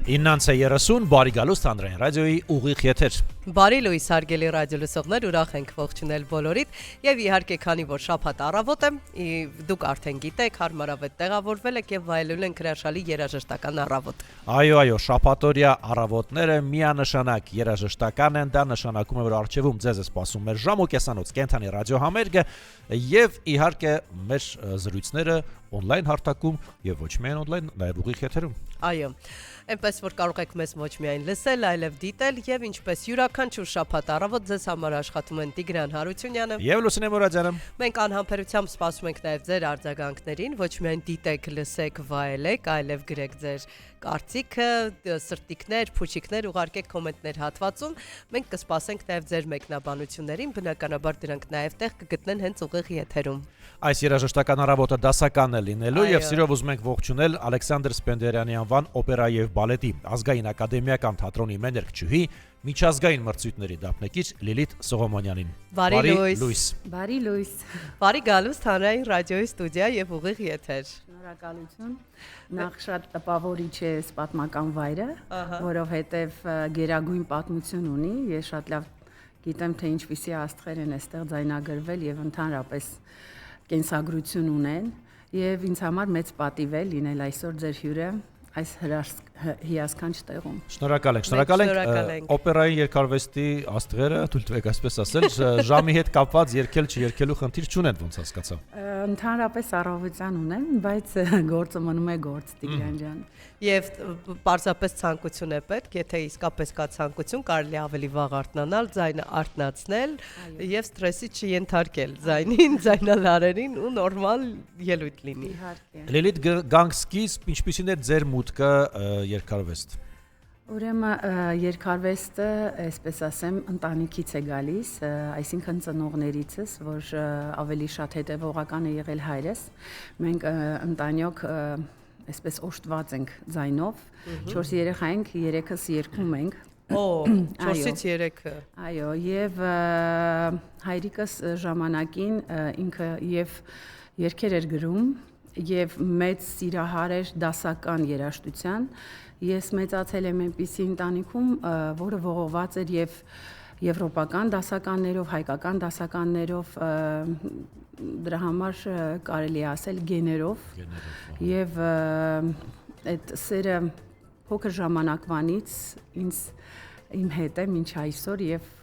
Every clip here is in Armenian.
9:30 բարի գալուստ Հանրային ռադիոյի ուղիղ եթեր։ Բարի լույս հարգելի ռադիո լսողներ, ուրախ ենք ողջունել բոլորիդ եւ իհարկե քանի որ շաբաթ առավոտ է, դուք արդեն գիտեք, հարմարավետ տեղավորվել եք եւ վայելել ենք հրաշալի երաժշտական առավոտ։ Այո, շաբաթօրյա առավոտները միանշանակ երաժշտական են, դա նշանակում է, որ առջևում ձեզ է սպասում մեր ժամոկեսանոց կենթանի ռադիոհամերգը եւ իհարկե մեր զրույցները on-line հարթակում եւ ոչ միայն on-line, նաեւ ուղիղ եթերում։ Այո, այնպես որ կարող եք մեզ ոչ միայն լսել, այլև դիտել եւ ինչպես յուրաքանչյուր շաբաթ առավոտ ձեզ համար աշխատում են Տիգրան Հարությունյանը եւ Լուսինե Մուրադյանը։ Մենք անհամբերությամբ սպասում ենք նաեւ ձեր արձագանքներին, ոչ միայն դիտեք, լսեք, վայելեք, այլև գրեք ձեր կարծիքը, սրտիկներ, փուչիկներ ուղարկեք կոմենտներ հատվածում։ Մենք կսպասենք նաեւ ձեր մեկնաբանություններին, բնականաբար դրանք նաեւ տեղ կգտնեն հենց ուղիղ եթերում։ Այս երաժշտական առավոտը դասական է լինելու եւ սիրով ուզում ենք ողջունել Ալեքսանդր Սպենդիարյանի անվան օպերա եւ բալետի ազգային ակադեմիական թատրոնի մեներկչուհի միջազգային մրցույթների դափնեկիր Լիլիթ Սողոմոնյանին։ Բարի լույս։ Բարի լույս։ Բարի գալուստ Հանրային ռադիոյի ստուդիա եւ ուղիղ եթեր։ Շնորհակալություն։ Նախ շատ տպավորիչ է պատմական վայրը, որովհետեւ գերագույն պատմություն ունի։ Ես շատ լավ գիտեմ, թե ինչպիսի աստղեր են այստեղ ձայնագրվել եւ ընդհանրապես կենսագրություն ունեն եւ ինձ համար մեծ պատիվ է լինել այսօր ձեր հյուրը այս հիասքանչ տեղում։ Շնորհակալ ենք։ Օպերայի երկարվեստի աստղերը, թույլ տվեք այսպես ասել, ժամի հետ կապված երկել չերկելու խնդիր չունեն, ոնց հասկացա։ Ընդհանրապես առավոտյան ունեն, բայց գործը մնում է գործ, Տիգրան ջան։ Եվ պարզապես ցանկություն է պետք, եթե իսկապես կա ցանկություն, կարելի ավելի վաղ արթնանալ, ձայնը արթնացնել եւ սթրեսի չենթարկել ձայնին, ձայնալարերին ու նորմալ ելույթ լինի։ Իհարկե։ Լիլիթ Գանգսկիս, ինչպիսին է ձեր մուտքը երկարվեստ։ Ուրեմն երկարվեստը, այսպես ասեմ, ընտանիքից է գալիս, այսինքն ծնողներիցս, որ ավելի շատ հետևողական է եղել հայրս։ Մենք ընտանյոք այսպես օժտված ենք ձայնով, 4 երեխա ենք, 3-ս երգում ենք։ 4-ից 3-ը։ Այո, եւ հայրիկս ժամանակին ինքը եւ երգեր էր գրում եւ մեծ սիրահար էր դասական երաժշտության։ Ես մեծացել եմ այնպիսի ընտանիքում, որը ողողված էր եւ եվրոպական դասականներով, հայկական դասականներով, դրա համար կարելի է ասել գեներով եւ այդ սերը փոքր ժամանակվանից իմ հետ է մինչ այսօր եւ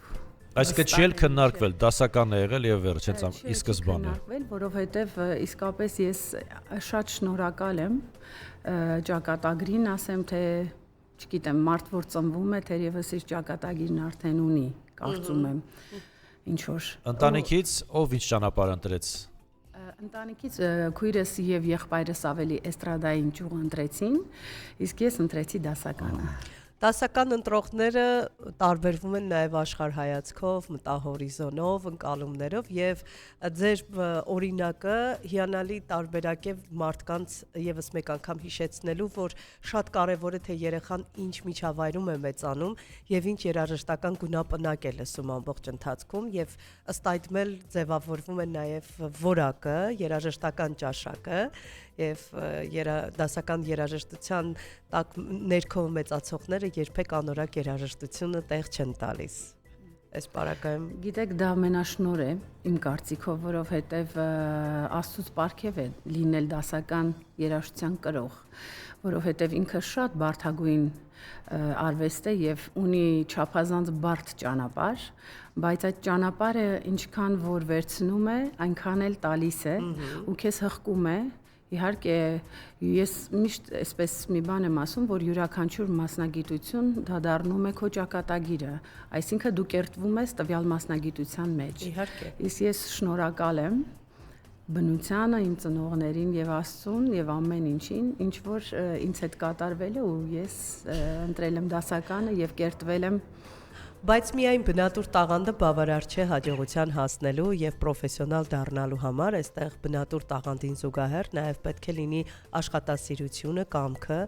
Այսինքն չի էլ քննարկվել, դասական է եղել եւ վերջից ի սկզբանե։ Քննարկվել, որովհետեւ իսկապես ես շատ շնորհակալ եմ ճակատագրին, ասեմ թե, չգիտեմ, մարդ որ ծնվում է, թերևս իր ճակատագիրն արդեն ունի, կարծում եմ, ինչ որ։ Ընտանիքից ով ինչ ճանապարհ ընտրեց։ Ընտանիքից քույրս եւ եղբայրս ավելի էստրադային ճյուղ ընտրեցին, իսկ ես ընտրեցի դասականը։ Դասական ընտրողները տարբերվում են նաև աշխարհայացքով, մտահորիզոնով, ընկալումներով եւ ձեր օրինակը հիանալի տարբերակ է մարդկանց եւս մեկ անգամ հիշեցնելու, որ շատ կարեւոր է թե երեխան ինչ միջավայրում է մեծանում եւ ինչ երաժշտական գունապնակ է լսում ամբողջ ընթացքում եւ ըստ այդմ էլ ձևավորվում է նաև որակը, երաժշտական ճաշակը եւ դասական երաժշտության տակ ներքո մեծացողները երբեք անորակ երաժշտությունը տեղ չեն տալիս։ Այս պարագայում գիտեք, դա ամենաշնոր է իմ կարծիքով, որովհետեւ Աստծուց պարգև է լինել դասական երաժշտության կրող, որովհետեւ ինքը շատ բարդագույն արվեստ է եւ ունի չափազանց բարդ ճանապարհ, բայց այդ ճանապարհը ինչքան որ վերցնում է, այնքան էլ տալիս է ու քեզ հղկում է։ Իհարկե, ես միշտ այսպես մի բան եմ ասում, որ յուրաքանչյուր մասնագիտություն դա դառնում է քո ճակատագիրը, այսինքն դու կերտվում ես տվյալ մասնագիտության մեջ։ Իհարկե։ Իսկ ես շնորհակալ եմ բնությանը, իմ ծնողներին եւ Աստծուն եւ ամեն ինչին, ինչ որ ինձ հետ կատարվել է ու ես ընտրել եմ դասականը եւ կերտվել եմ։ Բայց միայն բնատուր տաղանդը բավարար չէ հաջողության հասնելու եւ պրոֆեսիոնալ դառնալու համար, այստեղ բնատուր տաղանդին զուգահեռ նաեւ պետք է լինի աշխատասիրությունը, կամքը,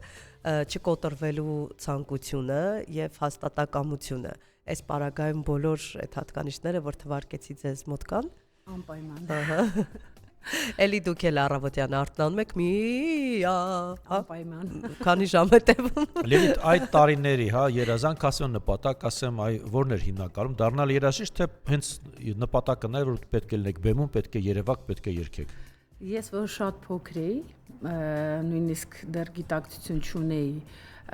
չկոտրվելու ցանկությունը եւ հաստատակամությունը։ Այս պարագայում բոլոր այդ հատկանիշները, որ թվարկեցի ձեզ մոտ կան։ Անպայման։ Էլի դուք էլ առավոտյան արթնանում եք միա, հա, Պայման։ քանի ժամ է տևում։ Լիլիթ, այդ տարիների, հա, երազանք ասեմ նպատակ, ասեմ, այ որն էր հիմնականում դառնալ երաժիշտ, թե հենց նպատակը նա էր, որ պետք է լինեք բեմում, պետք է երևաք, պետք է երգեք։ Ես որ շատ փոքր էի, նույնիսկ դեռ գիտակցություն չունեի,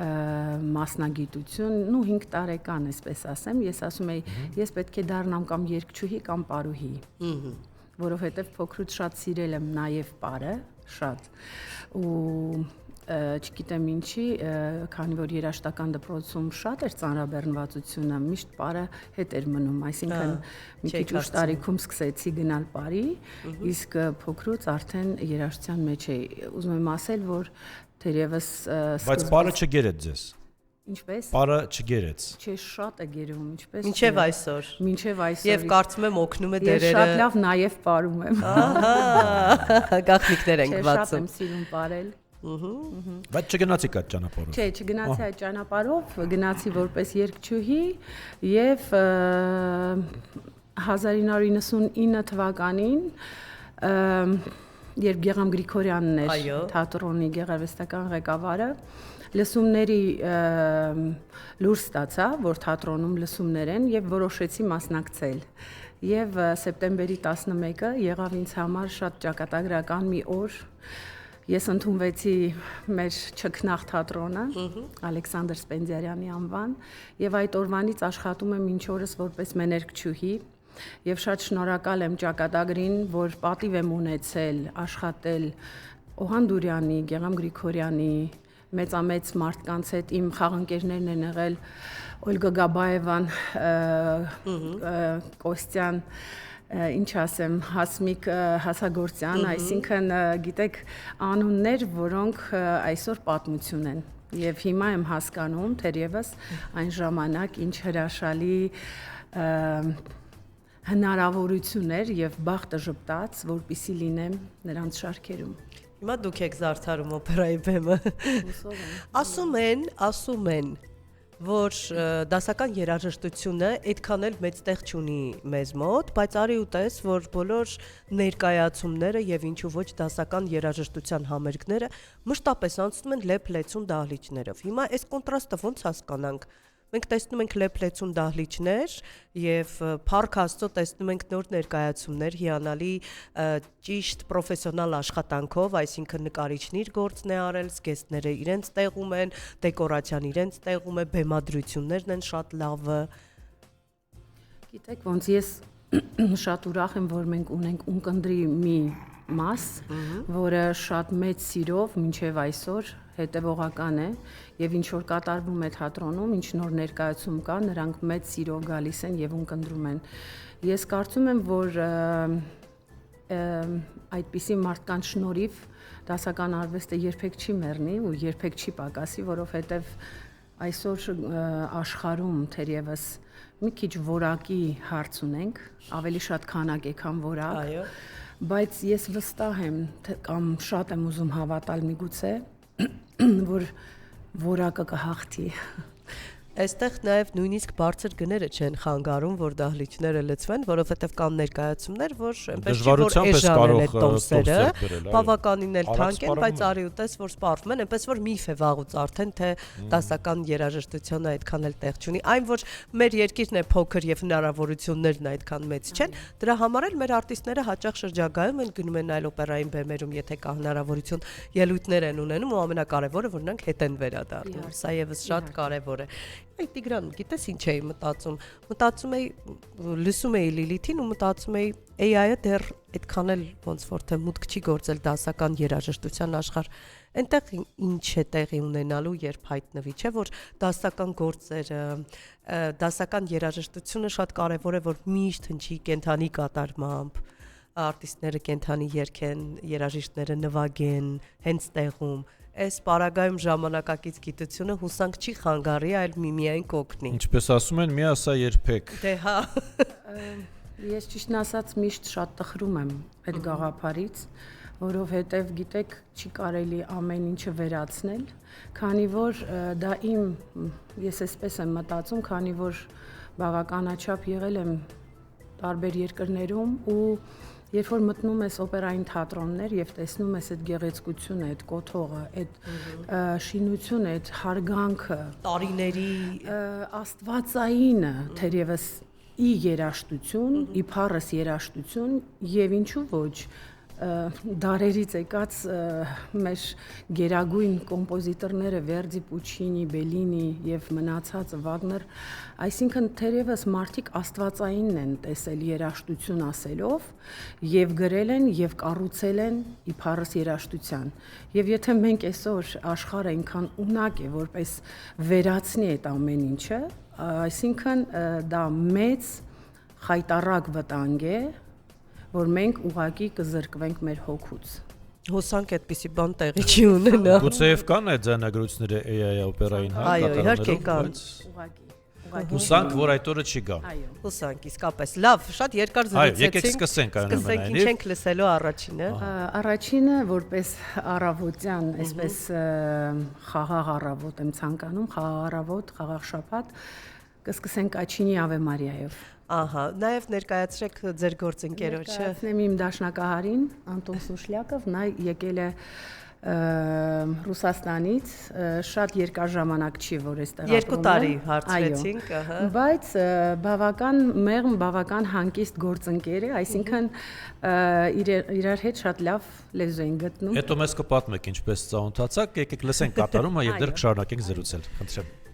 մասնագիտություն, 5 տարեկան այսպես ասեմ, ես ասում էի, ես պետք է դառնամ կամ երգչուհի կամ պարուհի։ Որովհետև փոքրուց շատ սիրել եմ նաև պարը, շատ։ Ու չգիտեմ ինչի, քանի որ երաժշտական դպրոցում շատ էր ծանրաբեռնվածությունը, միշտ պարը հետ էր մնում, այսինքն մի քիչ ուշ տարիքում սկսեցի գնալ պարի, իսկ փոքրուց արդեն երաժշտության մեջ էի։ Ուզում եմ ասել, որ թերևս Բայց պարը չգերեց ձեզ։ Ինչպես։ Պարը չգերեց։ Չէ, շատ է գերում, ինչպես։ Մինչև այսօր։ Մինչև այսօր։ Եվ կարծում եմ օգնում է Ես դերերը։ շատ լավ նաև պարում եմ։ Ահա, գաղտնիքներ ենք Չէ, շատ բացում։ եմ սիրում պարել։ Բայց չգնացիք այդ ճանապարհով։ Չէ, չգնացի այդ ճանապարհով, գնացի որպես երգչուհի եւ 1999 թվականին երբ Գեգամ Գրիգորյանն էր թատրոնի գեղարվեստական ղեկավարը, լսումների լուր ստացա, որ թատրոնում լսումներ են եւ որոշեցի մասնակցել։ Եվ սեպտեմբերի 11-ը եղավ ինձ համար շատ ճակատագրական մի օր։ Ես ընդունվեցի մեր Չքնաղ թատրոնը, Ալեքսանդր Սպենդիարյանի անվան, եւ այդ օրվանից աշխատում եմ մինչ օրս որպես մեներգչուհի եւ շատ շնորհակալ եմ ճակատագրին, որ պատիվ եմ ունեցել աշխատել Օհան Դուրյանի, Գեգամ Գրիգորյանի, մեծամեծ մարդկանց հետ իմ խաղընկերներն են եղել Օլգա Գաբաևան, Կոստյան, ինչ ասեմ, Հասմիկ Հասագործյան, այսինքն գիտեք անուններ, որոնք այսօր պատմություն են։ Եվ հիմա եմ հասկանում, թերևս այն ժամանակ ինչ հրաշալի հնարավորություն էր եւ բախտը ժպտաց, որպեսզի լինեմ նրանց շարքերում։ Հիմա դուք եք զարդարում օպերայի բեմը։ Ասում են, որ դասական երաժշտությունը այդքան էլ մեծ տեղ չունի մեզ մոտ, բայց արի ու տես, որ բոլոր ներկայացումները եւ ինչու ոչ դասական երաժշտության համերգները մշտապես անցնում են լեփ-լեցուն դահլիճներով։ Հիմա այս կոնտրաստը ոնց հասկանանք։ Մենք տեսնում ենք լեփ-լեցուն դահլիճներ եւ փառք Աստծո տեսնում ենք նոր ներկայացումներ, հիանալի ճիշտ պրոֆեսիոնալ աշխատանքով, այսինքն նկարիչն իր գործն է արել, զգեստները իրենց տեղում են, դեկորացիան իրենց տեղում է, բեմադրություններն են շատ լավը։ Գիտեք, ոնց ես շատ ուրախ եմ, որ մենք ունենք ունկնդրի մի մաս, որը շատ մեծ սիրով մինչև այսօր հետևողական է եւ ինչ որ կատարվում է թատրոնում, ինչ նոր ներկայացում կա, նրանք մեծ սիրով գալիս են եւ ունկնդրում են։ Ես կարծում եմ, որ այդպիսի մարդկանց շնորհիվ դասական արվեստը երբեք չի մեռնի ու երբեք չի պակասի, որովհետեւ այսօր աշխարհում թերևս մի քիչ որակի հարց ունենք, ավելի շատ քանակ է, քան որակ։ Այո։ Բայց ես վստահ եմ, կամ շատ եմ ուզում հավատալ միգուցե, որ որակը կհաղթի։ Այստեղ նաև նույնիսկ բարձր գները չեն խանգարում, որ դահլիճները լցվեն, որովհետև կան ներկայացումներ, որ այնպես չի որ էժան են այդ տոմսերը, բավականին էլ թանկ են, բայց արի ու տես, որ սպառվում են, այնպես որ միֆ է վաղուց արդեն, թե դասական երաժշտությունը այդքան էլ տեղ չունի, այն որ մեր երկիրն է փոքր եւ հնարավորություններն այդքան մեծ չեն, դրա համար էլ մեր արտիստները հաճախ շրջագայում են գնում են այլ օպերային բեմերում, եթե կա հնարավորություն, ելույթներ են ունենում ու ամենակարևորը որ նրանք հետ են վերադառնում, սա եւս շատ կարևոր է։ Այ Տիգրան, գիտես ինչ էի մտածում էի, լսում էի Լիլիթին ու մտածում էի AI-ը դեռ այդքան էլ ոնց որ թե մուտք չի գործել դասական երաժշտության աշխարհ, այնտեղ ինչ է տեղի ունենալու, երբ հայտնվի, չէ՞ որ դասական գործերը, դասական երաժշտությունը շատ կարևոր է, որ միշտ հնչի կենթանի կատարմամբ, արտիստները կենթանի երգեն, երաժիշտները նվագեն, հենց տեղում Այս պարագայում ժամանակակից գիտությունը հուսանք չի խանգարի, այլ միմիայն կօգնի։ Ինչպես ասում են, մի ասա երբեք։ Դե հա։ Ես ճիշտն ասած միշտ շատ տխրում եմ այդ գաղափարից, որովհետև գիտեք, չի կարելի ամեն ինչը վերացնել, քանի որ դա ես այսպես եմ մտածում, քանի որ բավականաչափ եղել եմ տարբեր երկրներում ու Երբ որ մտնում ես օպերային թատրոններ եւ տեսնում ես այդ գեղեցկությունը, այդ կոթողը, այդ շինությունը, այդ հարգանքը, տարիների աստվածայինը, թերևս ի երաշտություն, ի փառս երաշտություն եւ ինչու ոչ դարերից եկած մեր գերագույն կոմպոզիտորները Վերդի, Պուչինի, Բելինի եւ մնացածը Վագներ, այսինքն թերևս մարդիկ աստվածայինն են տեսել երաշտություն ասելով եւ գրել են եւ կառուցել են ի փառս երաշտության։ Եվ եթե մենք այսօր աշխարհը այնքան ունակ է, որպես վերացնի այդ ամեն ինչը, այսինքն դա մեծ խայտառակ վտանգ է, որ մենք ուղակի կզրկվենք մեր հոգուց։ Հոսանք այդպիսի բան տեղի չի ունենա։ Գուցեև կան այդ ձայնագրությունները AI օպերային Այո, իհարկե կան։ Ուղակի հուսանք, որ այդ օրը չի գա։ Այո։ Հոսանք, իսկապես լավ, շատ երկար զրուցեցինք։ Եկեք սկսենք Սկսենք, ինչ ենք լսելու առաջինը։ Առաջինը որպես առավոտյան, այսպես խաղաղ առավոտ եմ ցանկանում, խաղաղ առավոտ, խաղաղ շաբաթ, կսկսենք Աչինի Ave Մարիայով։ Ահա, նաև ներկայացրեք ձեր գործընկերոջը։ Ներկայացնեմ իմ դաշնակահարին Անտոն Սուշլյակով, նա եկել է Ռուսաստանից, շատ երկար ժամանակ չի, որ այստեղ ապրում է։ 2 տարի հարցրեցինք, ահա։ Բայց բավական մեղմ, բավական հանգիստ գործընկեր է, այսինքն իրար հետ շատ լավ լեզու են գտնում։ Հետո մեզ կպատմեք ինչպես ծանոթացաք, եկեք լսենք կատարումը եւ դեռ կշարունակենք զրուցել։ Խնդրեմ։ Ave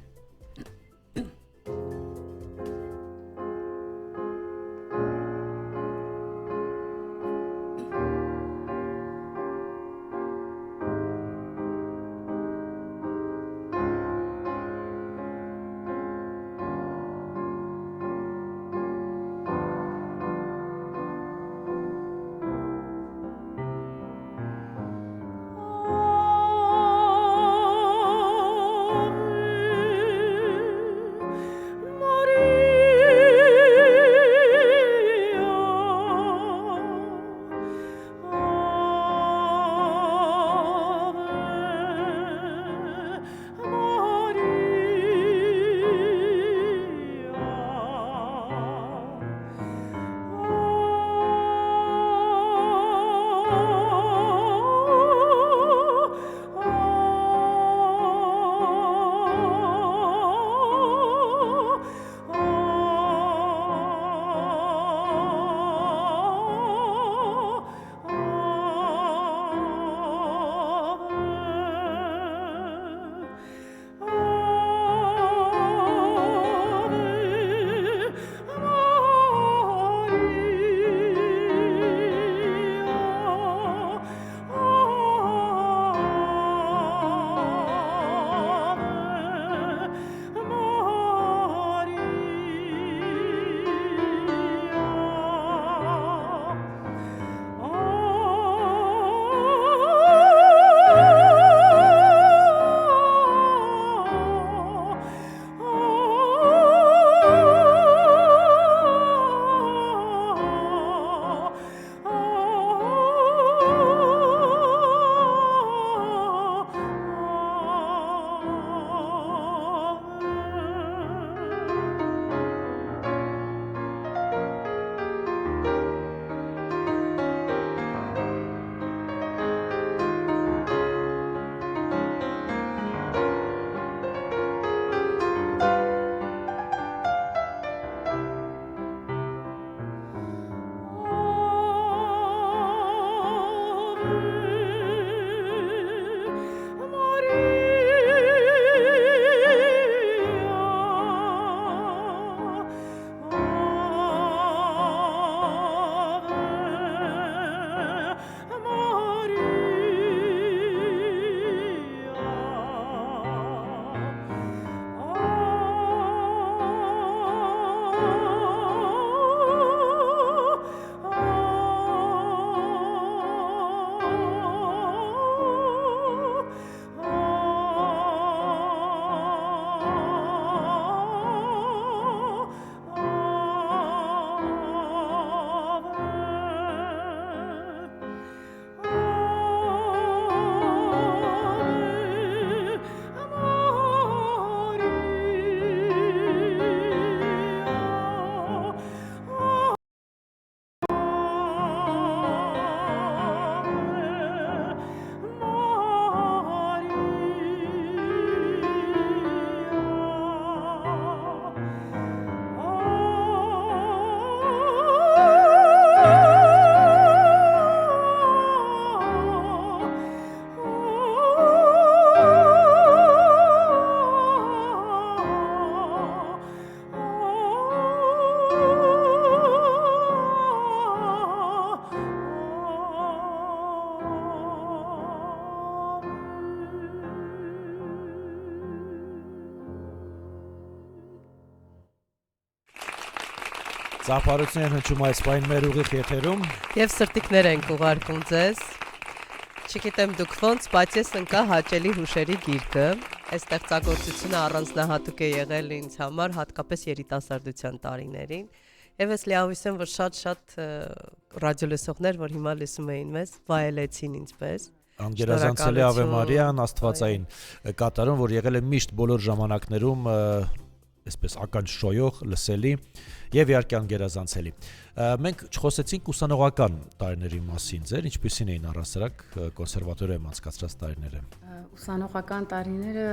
Ծափարություն են հնչում այս պայն մեր ուղիղ եթերում։ Եվ սրտիկներ ենք ուղարկում ձեզ։ Չգիտեմ դուք ոնց, բայց ես ընկա հաճելի հուշերի գիրքը։ Այս ստեղծագործությունը առանձնահատուկ է եղել ինձ համար, հատկապես երիտասարդության տարիներին։ Եվ ես լիահույս եմ, որ շատ ռադիոլսողներ, որ հիմա լսում էին մեզ, վայելեցին ինձպես։ Անգերազանցելի Ave Մարիան աստվածային կատարում, որ եղել է միշտ բոլոր ժամանակներում այսպես ականջ շոյող, լսելի եւ իհարկե անգերազանցելի։ Մենք չխոսեցինք ուսանողական տարիների մասին, ձեր ինչպիսին էին առասարակ կոնսերվատորիայում անցկացրած տարիները։ Ուսանողական տարիները,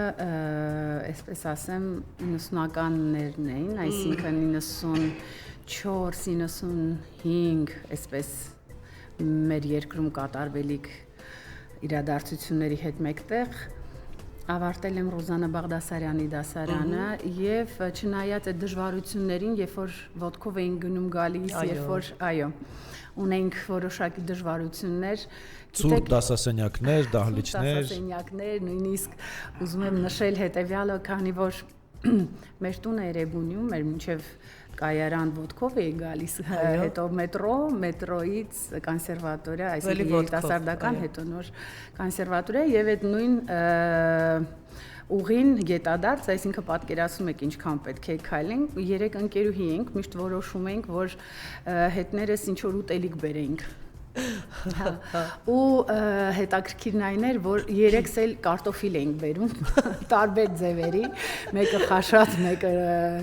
այսպես ասեմ, 90-ականներն էին, այսինքն 94-95, այսպես մեր երկրում կատարվելիք իրադարձությունների հետ մեկտեղ ավարտել եմ Ռուզաննա Բաղդասարյանի դասարանը եւ չնայած այդ դժվարություններին, երբ որ ոտքով էին գնում գալիս, երբ որ ունենք որոշակի դժվարություններ, ցուրտ դասասենյակներ, դահլիճներ, նույնիսկ ուզում եմ նշել հետեւյալը, քանի որ մեր տունը Երևանում, մեր մինչև կայարան ոտքով էի գալիս, հետո մետրոյից կոնսերվատորիա, այսինքն երիտասարդական, հետո նոր կոնսերվատորիա եւ այդ նույն ուղին գետադարձ, այսինքն պատկերացնում եք ինչքան պետք է քայլենք, 3 ընկերուհի ենք, միշտ որոշում ենք, որ հետներս ինչ որ ուտելիք բերենք։ Ու հետաքրքիրն այն էր, որ 3-ս էլ կարտոֆիլ էինք բերում, տարբեր ձևերի, մեկը խաշած, մեկը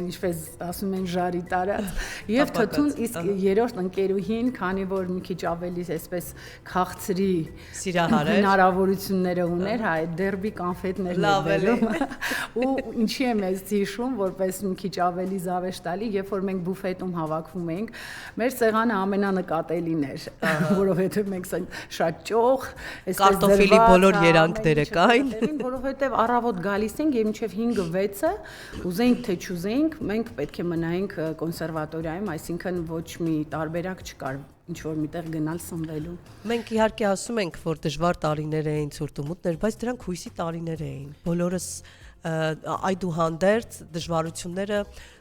ինչպես ասում են ժարի տարած, եւ թթուն, իսկ երրորդ ընկերուհին, քանի որ մի քիչ ավելի այսպես քաղցրի հնարավորությունները ուներ, հա, այդ դերբի կոնֆետներն էր բերում, ու ինչի եմ ես հիշում, որպես մի քիչ ավելի զավեշտալի, երբ որ մենք բուֆետում հավաքվում էինք, մեր սեղանը ամենանկատելին էր, որովհետև մենք շատ ճոխ, կարտոֆիլի բոլոր երանգները կային, որովհետև առավոտ գալիս ենք եւ մինչեւ 5-6-ը ուզենք թե չուզենք, մենք պետք է մնայինք կոնսերվատորիայում, այսինքն ոչ մի տարբերակ չկար ինչ որ միտեղ գնալ սնվելու։ Մենք իհարկե ասում ենք, որ դժվար տարիներ էին, ցուրտումուտներ, բայց դրանք հույսի տարիներ էին։ Բոլորս այդուհանդերձ դժվարությունները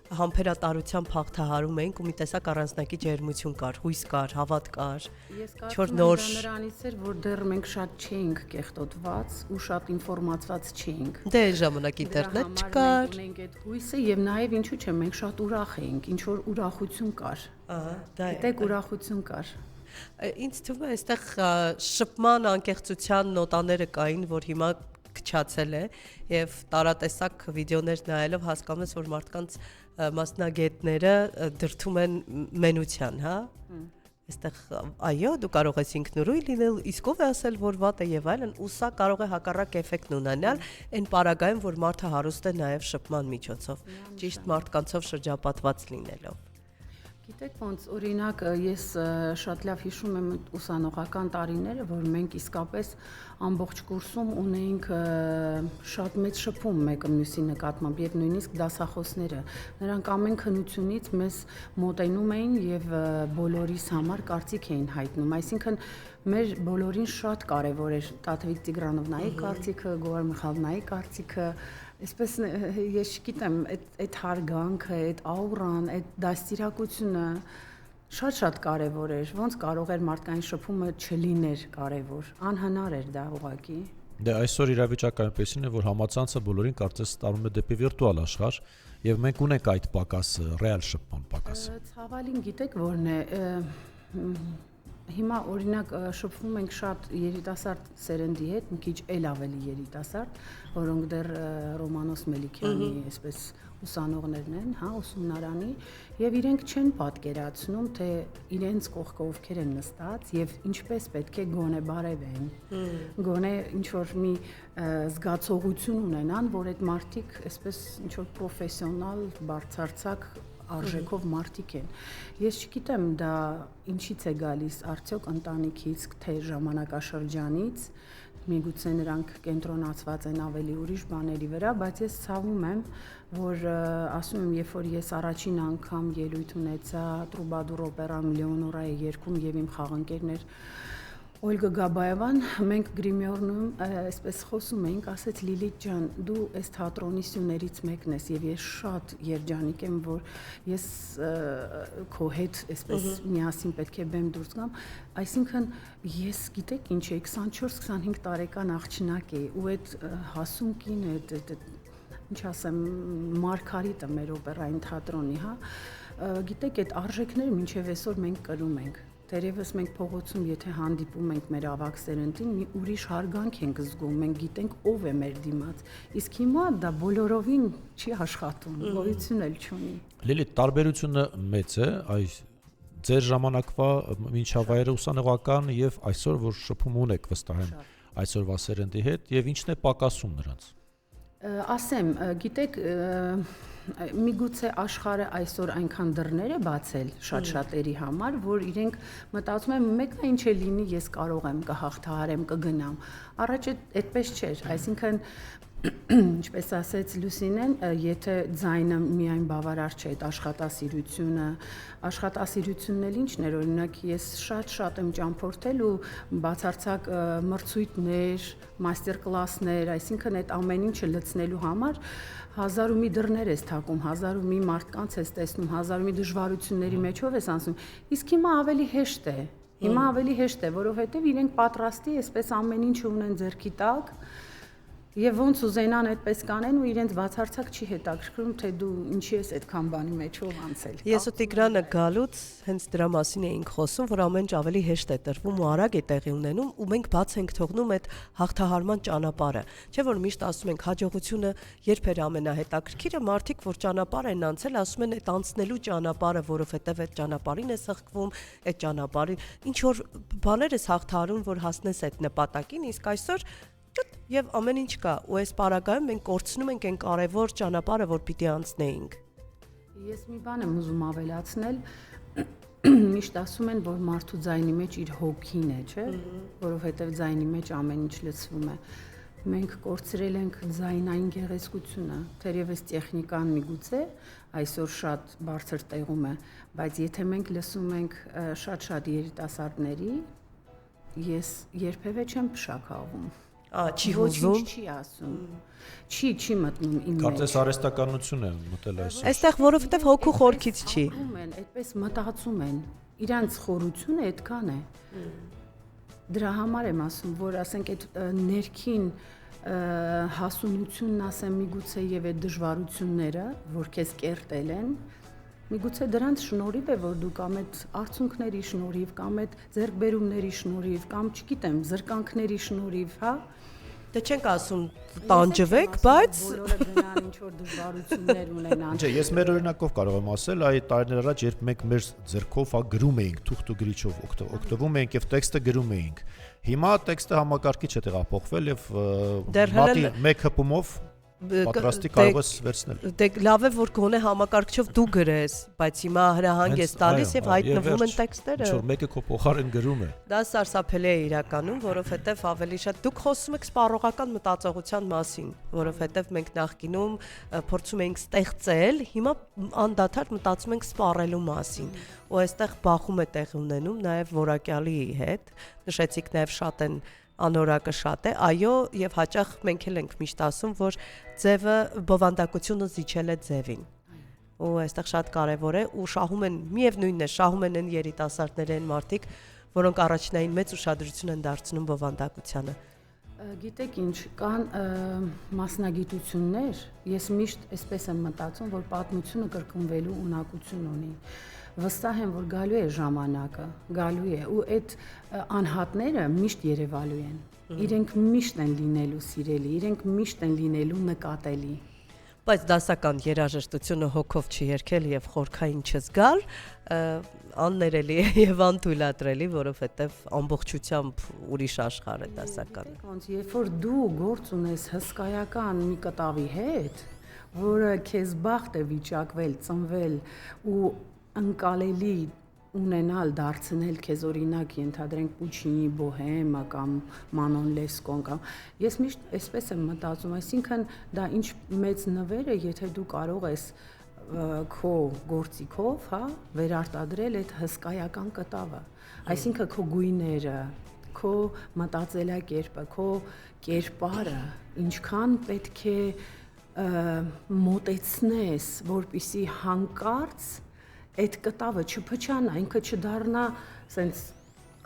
համբերատարությամբ հաղթահարում էինք ու մի տեսակ առանձնակի ջերմություն կար, հույս կար, հավատ կար։ Ես կարծում եմ նրանից էր, որ դեռ մենք շատ չէինք կեղտոտված ու շատ ինֆորմացված չէինք։ Դե այն ժամանակ ինտերնետ չկար։ Ունենք այդ հույսը եւ նաեւ ինչու՞ չէ, մենք շատ ուրախ էինք, ինչ որ ուրախություն կար։ Դա է։ Դեք ուրախություն կար։ Ինձ թվում է, այստեղ շփման անկեղծության նոտաները կային, որ հիմա քչացել է եւ տարատեսակ վիդեոներ նայելով հասկանում ես, որ մարդկանց մասնագետները դրթում են մենության, հա։ Այստեղ այո, դու կարող ես ինքնուրույն լինել, իսկ ով է ասել, որ վատ է եւ այլն, ու սա կարող է հակառակ էֆեկտն ունենալ այն պարագայում, որ մարդը հարուստ է նաեւ շփման միջոցով, ճիշտ մարդկանցով շրջապատված լինելով։ Գիտեք ոնց, օրինակ ես շատ լավ հիշում եմ ուսանողական տարիները, որ մենք իսկապես ամբողջ կուրսում ունեինք շատ մեծ շփում մեկը մյուսի նկատմամբ եւ նույնիսկ դասախոսները։ Նրանք ամեն քննությունից մեզ մոտենում էին եւ բոլորիս համար կարծիք էին հայտնում, այսինքն մեր բոլորին շատ կարեւոր էր Տաթևիկ Տիգրանովնայի կարծիքը, Գոհար Միխայելնայի կարծիքը, այսպես ես չգիտեմ, այդ հարգանքը, այդ աուրան, այդ դաստիարակությունը շատ կարևոր էր, ոնց կարող էր մարդկային շփումը չլիներ կարևոր, անհնար էր դա ուղղակի։ Դե այսօր իրավիճակը այնպեսին է, որ համացանցը բոլորին կարծես տարում է դեպի վիրտուալ աշխարհ, եւ մենք ունենք այդ պակասը, ռեալ շփման պակասը։ Ցավալին գիտեք որն է, հիմա օրինակ շփվում ենք շատ երիտասարդ սերնդի հետ, մի քիչ էլ ավելի երիտասարդ, որոնք դեռ Ռոմանոս Մելիքյանի այսպես ուսանողներն են, հա, ուսումնարանի, եւ իրենք չեն պատկերացնում, թե իրենց կողքը ովքեր են նստած եւ ինչպես պետք է գոնե բարևեն։ Գոնե ինչ որ մի զգացողություն ունենան, որ այդ մարդիկ այսպես ինչ որ պրոֆեսիոնալ, բարձրացակ արժեքով մարդիկ են։ Ես չգիտեմ դա ինչից է գալիս, արդյոք ընտանիքից, թե ժամանակաշրջանից, միգուցե նրանք կենտրոնացված են ավելի ուրիշ բաների վրա, բայց ես ցավում եմ, որ ասում եմ, երբ որ ես առաջին անգամ ելույթ ունեցա Տրուբադուր օպերան Լեոնորայի երգում եւ իմ խաղընկերներ Օլգա Գաբաևան, մենք գրիմյորնում այսպես խոսում էինք, ասեց Լիլիթ ջան, դու այս թատրոնի սյուներից մեկն ես եւ ես շատ երջանիկ եմ, որ ես քո հետ այսպես միասին պետք է բեմ դուրս գամ, այսինքն ես գիտեք ինչ է 24-25 տարեկան աղջնակ էի ու այդ հասուն կինը ինչ ասեմ Մարգարիտը մեր օպերային թատրոնի, հա, գիտեք այդ արժեքները մինչև այսօր մենք կրում ենք Տերևս մենք փողոցում եթե հանդիպում ենք մեր ավակ սերնդին, մի ուրիշ հարգանք ենք զգում, մենք գիտենք ով է մեր դիմաց։ Իսկ հիմա դա բոլորովին չի աշխատում, գոյություն էլ չունի։ Լիլիթ, տարբերությունը մեծ է, այս ձեր ժամանակվա մինչավայրը ուսանողական եւ այսօր որ շփում ունեք վստահ եմ այսօրվա սերնդի հետ եւ ինչն է պակասում նրանց։ Ասեմ, գիտեք, միգուցե աշխարհը այսօր այնքան դռներ է բացել շատ-շատերի համար, որ իրենք մտածում են մեկը ինչ է լինի, ես կարող եմ կհաղթահարեմ, կգնամ։ Առաջ այդպես չէր, այսինքն ինչպես ասեց Լուսինեն, եթե ձայնը միայն բավարար չէ, այդ աշխատասիրությունն էլ ինչն էր, օրինակ ես շատ եմ ճամփորդել ու բացարձակ մրցույթներ, մաստեր-կլասներ, այսինքն այդ ամեն ինչը լցնելու համար 1000 ու մի դռներ ես թակում, 1000 ու մի մարդկանց ես տեսնում, 1000 ու մի դժվարությունների մեջով ես անցնում, իսկ հիմա ավելի հեշտ է, որովհետև իրենք պատրաստի այսպես ամեն ինչ ունեն ձեռքի տակ Եվ ոնց ուզենան այդպես կանեն ու իրենց բացարձակ չի հետաքրքրում, թե դու ինչի ես այդքան բանի մեջով անցել։ Ես ու Տիգրանը գալուց հենց դրա մասին էինք խոսում, որ ամեն ինչ ավելի հեշտ է տրվում ու արագ է տեղի ունենում ու մենք բաց ենք թողնում այդ հաղթահարման ճանապարհը։ Չէ՞ որ միշտ ասում ենք հաջողությունը երբ էր ամենահետաքրքիրը, մարդիկ որ ճանապարհ են անցել, ասում են այդ անցնելու ճանապարհը, որովհետև այդ ճանապարհին է սխկվում, այդ ճանապարհի ինչ որ բաներ ես հաղթահարում, որ հասնես այդ նպատակին, իսկ այսօր Եվ ամեն ինչ կա, ու այս պարագայում մենք կորցնում ենք այն կարևոր ճանապարհը, որ պիտի անցնեինք։ Ես մի բան եմ ուզում ավելացնել, միշտ ասում են, որ մարդու ձայնի մեջ իր հոգին է, չէ՞, որովհետև ձայնի մեջ ամեն ինչ լցվում է։ Մենք կորցրել ենք ձայնային գեղեցկությունը, թերևս տեխնիկան միգուցե այսօր շատ բարձր տեղում է, բայց եթե մենք լսում ենք շատ երիտասարդների, ես երբևէ չեմ փշակաղում։ Չի հուզում, չի ասում, չի մտնում իմ մեջ։ Կարծես արհեստականություն է մտել այսօր։ Այստեղ որովհետև հոգու խորքից չի։ Այդպես մտածում են, իրանց խորությունը այդքան է։ Դրա համար եմ ասում, որ ասենք այդ ներքին հասունությունն ասեմ միգուցե եւ այդ դժվարությունները, որ քեզ կերտել են, միգուցե դրանց շնորհիվ է, որ դու կամ այդ արցունքների շնորհիվ, կամ այդ ձեռքբերումների շնորհիվ, կամ չգիտեմ, զրկանքների շնորհիվ, հա։ Դե չենք ասում տանջվեք, բայց բոլորը գնան ինչ որ դժվարություններ ունենան։ Չէ, ես մեր օրինակով կարող եմ ասել, այ տարիներ առաջ երբ մենք մեր ձեռքով հա գրում էինք, թուղթ ու գրիչով օգտվում էինք եւ տեքստը գրում էինք։ Հիմա տեքստը համակարգիչ է տեղափոխվել եւ մատի մեկ հպումով պատրաստի կարող ես վերցնել։ Դե լավ է որ գոնե համակարգչով դու գրես, բայց հիմա հրահանգ ես տալիս եւ հայտնվում են տեքստերը։ Ինչ որ մեկը քո փոխարեն գրում է։ Դա սարսափելի է իրականում, որովհետեւ ավելի շատ դուք խոսում եք սպառողական մտածողության մասին, որովհետեւ մենք նախկինում փորձում էինք ստեղծել, հիմա անդադար մտածում ենք սպառելու մասին։ Ու այստեղ բախում է տեղի ունենում նաեւ որակյալի հետ։ Նշեցիք նաեւ շատ են անորակը շատ է, այո, եւ հաճախ մենք էլ ենք միշտ ասում, որ ձևը բովանդակությունը զիջել է ձևին։ Ու այստեղ շատ կարեւոր է ու շահում են, միևնույնն է, շահում են այն երիտասարդները, այն մարդիկ, որոնք առաջնային մեծ ուշադրություն են դարձնում բովանդակությանը։ Գիտեք ինչ, կան մասնագիտություններ, ես միշտ այսպես եմ մտածում, որ պատմությունը կրկնվելու ունակություն ունի։ Վստահ եմ, որ գալու է ժամանակը, գալու է ու այդ անհատները միշտ երևալու են։ Իրենք միշտ են լինելու սիրելի, իրենք միշտ են լինելու նկատելի։ Բայց դասական երաժշտությունը հոգով չի երգել եւ խորքային չզգալ, աններելի է եւ անթույլատրելի, որովհետեւ ամբողջությամբ ուրիշ աշխարհ է դասականը։ Ոնց երբ որ դու գործ ունես հսկայական մի կտավի հետ, որը քեզ բախտ է վիճակվել, ծնվել ու ընկալելի ունենալ, դարձնել քեզ օրինակ ենթադրենք Պուչինի Բոհեմը կամ Մանոն Լեսկոն կամ ես միշտ այսպես եմ մտածում, այսինքն դա ինչ մեծ նվեր է, եթե դու կարող ես քո գործիքով, հա, վերարտադրել այդ հսկայական կտավը, այսինքն քո գույները, քո մտածելակերպը, քո կերպարը ինչքան պետք է մոտեցնես, որպիսի հանկարծ այդ կտավը չփչանա, ինքը չդառնա սենց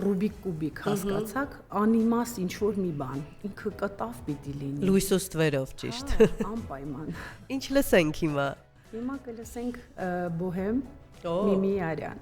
Ռուբիկ կուբիկ հասկացաք, անիմաստ ինչ որ մի բան, ինքը կտավ պիտի լինի։ Լույսու ստվերով ճիշտ։ Անպայման։ Ինչ լսենք հիմա։ Հիմա կլսենք Բոհեմ Միմի Արյան։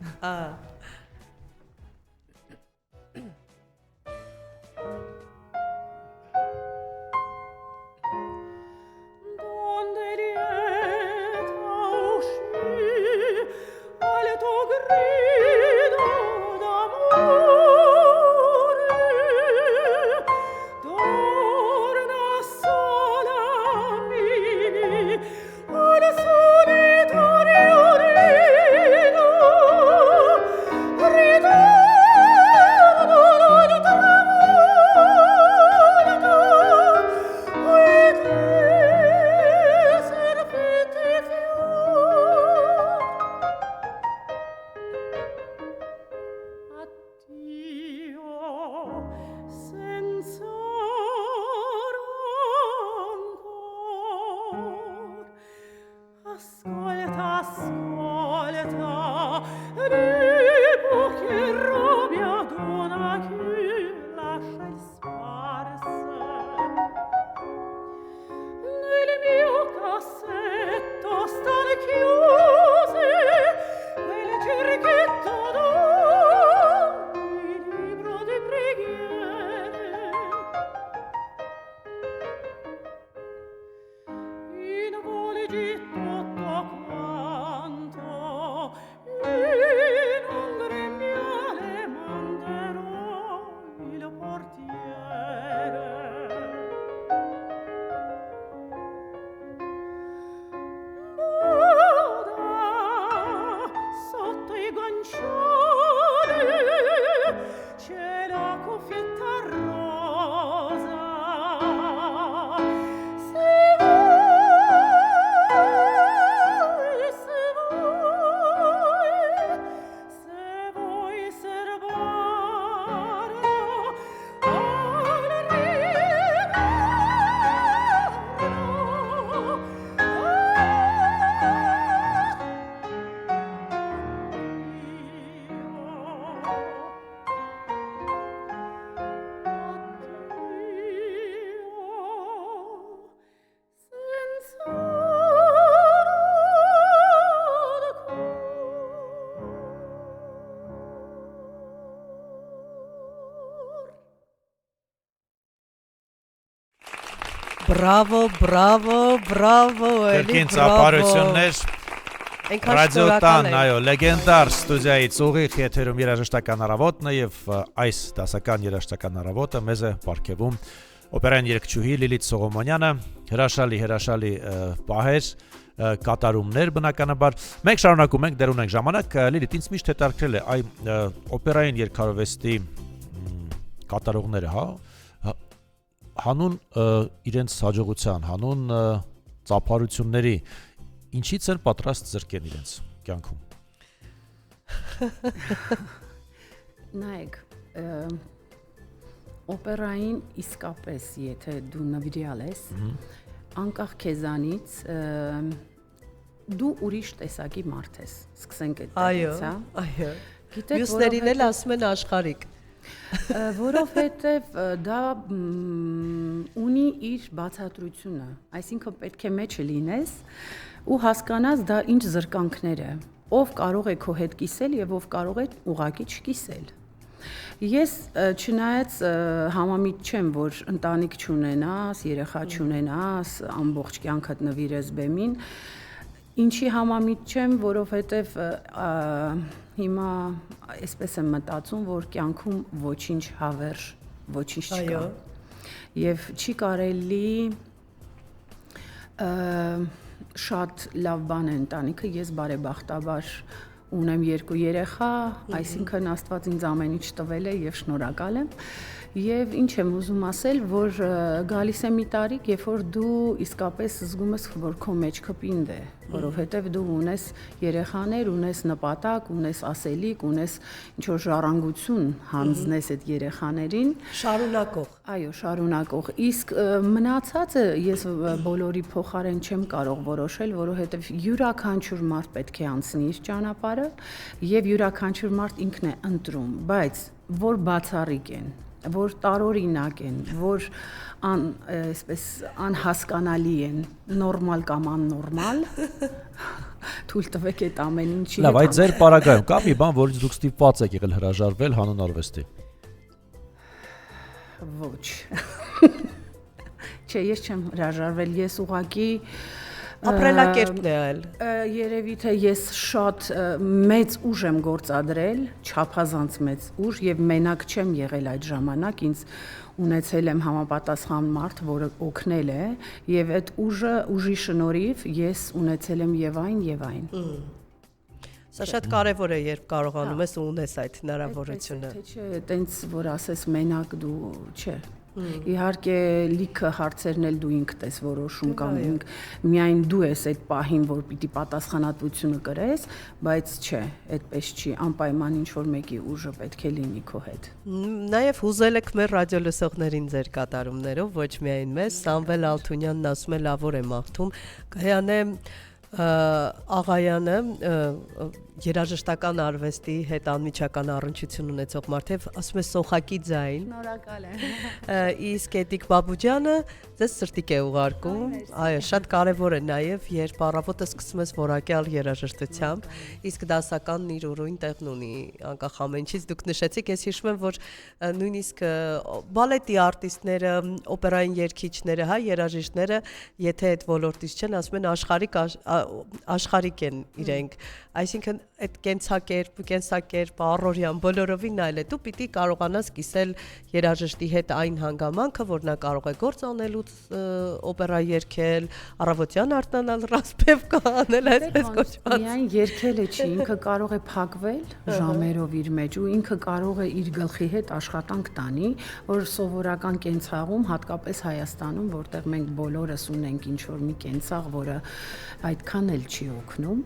Բրավո, բրավո, բրավո, Կրկին ծափարություններ Ռադիոտան, այո, լեգենդար ստուդիայից ուղիղ եթերում երաժշտական առավոտն է եւ այս դասական երաժշտական առավոտը մեզ է պարգևում օպերային երգչուհի Լիլիթ Սողոմոնյանը, հրաշալի պահեր, կատարումներ բնականաբար։ Մենք շարունակում ենք, դեռ ունենք ժամանակ, Լիլիթ, ինձ միշտ հետաքրքրել է այ օպերային երգարվեստի կատարողները, հա, հանուն իրենց հաջողության, հանուն ծափարությունների ինչից են պատրաստ զրկեն իրենց կյանքում։ Նայեք, օպերային իսկապես, եթե դու նվիրյալ ես, անկախ քեզանից դու ուրիշ տեսակի մարդ ես, սկսենք այդտեղից, հա։ Այո, մյուսներին էլ ասում են աշխարհիկ։ Որովհետև դա ունի իր բացատրությունը, այսինքն պետք է մեջը լինես ու հասկանաս դա ինչ զրկանքներ է, ով կարող է քո հետ կիսել եւ ով կարող է ուղղակի չկիսել։ Ես չնայած համամիտ չեմ, որ ընտանիք չունենաս, երեխա չունենաս, ամբողջ կյանքդ նվիրես բեմին, ինչի համամիտ չեմ, որովհետև հիմա այսպես եմ մտածում, որ կյանքում ոչինչ հավերժ, ոչինչ չկա։ Եվ չի կարելի շատ լավ բան է ընտանիքը, ես բարեբախտաբար ունեմ 2 երեխա, այսինքն Աստված ինձ ամեն ինչ տվել է եւ շնորհակալ եմ։ Եվ ինչ եմ ուզում ասել, որ գալիս է մի տարիք, երբ որ դու իսկապես զգում ես, որ քո մեջքը պինդ է, որովհետև դու ունես երեխաներ, ունես նպատակ, ունես ասելիք, ունես ինչ-որ ժառանգություն հանձնես այդ երեխաներին, Շարունակող։ այո, շարունակող։ Իսկ մնացածը ես բոլորի փոխարեն չեմ կարող որոշել, որովհետև յուրաքանչյուր մարդ պետք է անցնի իր ճանապարհը եւ յուրաքանչյուր մարդ ինքն է ընտրում, բայց որ բացառիկ են, որ տարօրինակ են, որ այսպես անհասկանալի են, նորմալ կամ աննորմալ, թույլ տվեք այդ ամեն ինչի։ Լավ, այդ ձեր պարագայում կա մի բան, որից դուք ստիպված եք եղել հրաժարվել հանուն արվեստի։ Ոչ։ Չէ, ես չեմ հրաժարվել, ես ուղղակի Ապրելակերպն է այլ։ Երևի թե ես շատ մեծ ուժ եմ գործադրել, չափազանց մեծ ուժ եւ մենակ չեմ եղել այդ ժամանակ, ինձ ունեցել եմ համապատասխան մարդ, որը օգնել է եւ այդ ուժի շնորհիվ ես ունեցել եմ եւ այն։ Սա շատ կարևոր է, երբ կարողանում ես ու ունես այդ հնարավորությունը։ Թե չէ, տենց որ ասես մենակ դու, չէ։ Իհարկե լիքը հարցերն էլ դու ինքդ ես որոշում կամ միայն դու ես այդ պահին, որ պիտի պատասխանատվությունը կրես, բայց չէ, այդպես չի, անպայման ինչ որ մեկի ուժը պետք է լինի քո հետ։ Նաև հուզել եք մեր ռադիոլսողներին ձեր կատարումներով, ոչ միայն մեզ, Սամվել Ալթունյանն ասում է լավոր է մաղթում, Գայանե Աղայանը երաժշտական արվեստի հետ անմիջական առնչություն ունեցող մարդ է, ասում է սոխակի ձայն։ Շնորհակալ եմ։ Իսկ Էդիկ Բաբուջյանը ձեզ սրտիկ է ուղարկում, այո, շատ կարևոր է նաև, երբ առավոտը սկսում ես որակյալ երաժշտությամբ, իսկ դասականն իր ուրույն տեղն ունի, անկախ ամեն ինչից դուք նշեցիք, ես հիշում եմ, որ նույնիսկ բալետի արտիստները, օպերային երգիչները, հա, երաժիշտները, եթե այդ ոլորտից չեն, ասում են աշխարհիկ են իրենք, այսինքն այդ կենսակերպ, առօրյան բոլորովին այլ է, դու պիտի կարողանաս կիսել երաժշտի հետ այն հանգամանքը, որ նա կարող է գործ անելուց օպերա երգել, առավոտյան արթնանալ, ռասպև կանել, այսպես կոչված։ Միայն երգելը չի, ինքը կարող է փակվել ժամերով իր մեջ ու ինքը կարող է իր գլխի հետ աշխատանք տանի, որ սովորական կենցաղում, հատկապես Հայաստանում, որտեղ մենք բոլորս ունենք ինչ-որ մի կենցաղ, որը այդքան էլ չի օգնում,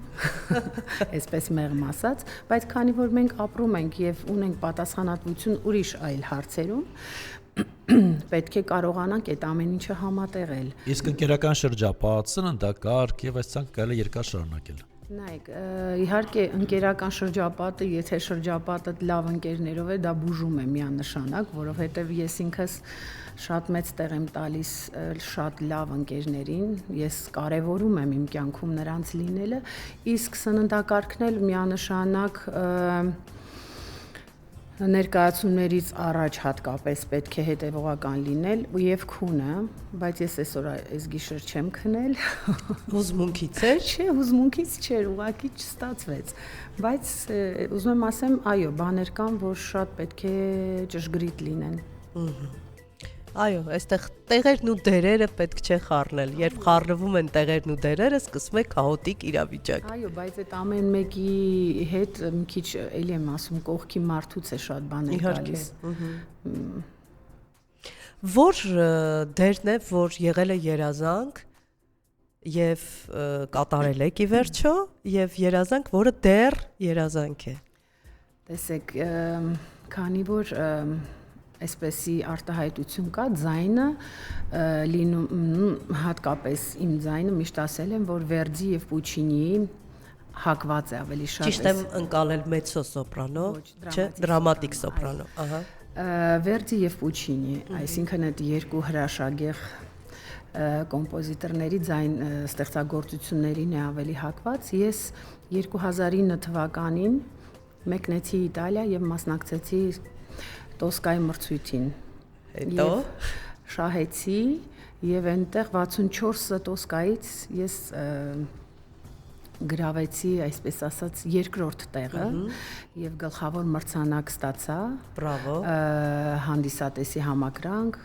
այսպես մեղմ ասած, բայց քանի որ մենք ապրում ենք եւ ունենք պատասխանատվություն ուրիշ այլ հարցերում, պետք է կարողանանք այդ ամեն ինչը համատեղել։ Իսկ ընկերական շրջապատ, սննդակարգ եւ այս ցանկ կարելի երկար շարունակել։ Նայեք, իհարկե ընկերական շրջապատը, եթե շրջապատը լավ ընկերներով է, դա բուժում է միանշանակ, որովհետև ես ինքս շատ մեծ տեղ եմ տալիս շատ լավ ընկերներին, ես կարևորում եմ իմ կյանքում նրանց լինելը, իսկ սննդակարգն էլ միանշանակ ներկայացումներից առաջ հատկապես պետք է հետևողական լինել եւ քունը, բայց ես այսօր այս գիշեր չեմ քնել։ Հուզմունքից էր։ Չէ, հուզմունքից չէր, ուղղակի չստացվեց։ Բայց ուզում եմ ասեմ, այո, բաներ կան, որ շատ պետք է ճշգրիտ լինեն։ Այո, այստեղ տեղերն ու դերերը պետք չէ խառնել։ Երբ խառնվում են տեղերն ու դերերը, սկսում է քաոտիկ իրավիճակ։ Այո, բայց այդ ամեն մեկի հետ մի քիչ էլի եմ ասում, կողքի մարդուց է շատ բաներ գալիս։ Որ դերն է, որ եղել է երազանք եւ կատարել եք ի վերջո, եւ երազանք, որը դեռ երազանք է։ Տեսեք, քանի որ այսպեսի արտահայտություն կա, ձայնը լինում հատկապես իմ ձայնը միշտ ասել եմ, որ Վերդի եւ Պուչինիի հակված է ավելի շատ։ Ճիշտ եմ ընկալել մեծո սոպրանո, չէ, դրամատիկ սոպրանո, ահա։ Վերդի եւ Պուչինի, այսինքն այդ երկու հրաշագեղ կոմպոզիտորների ձայն ստեղծագործություններին է ավելի հակված։ Ես 2009 թվականին մեկնեցի Իտալիա եւ մասնակցեցի Տոսկայի մրցույթին։ Հետո շահեցի եւ այնտեղ 64 Տոսկայից ես գրավեցի, այսպես ասած, երկրորդ տեղը եւ գլխավոր մրցանակ ստացա։ Բրավո։ Հանդիսատեսի համակրանք։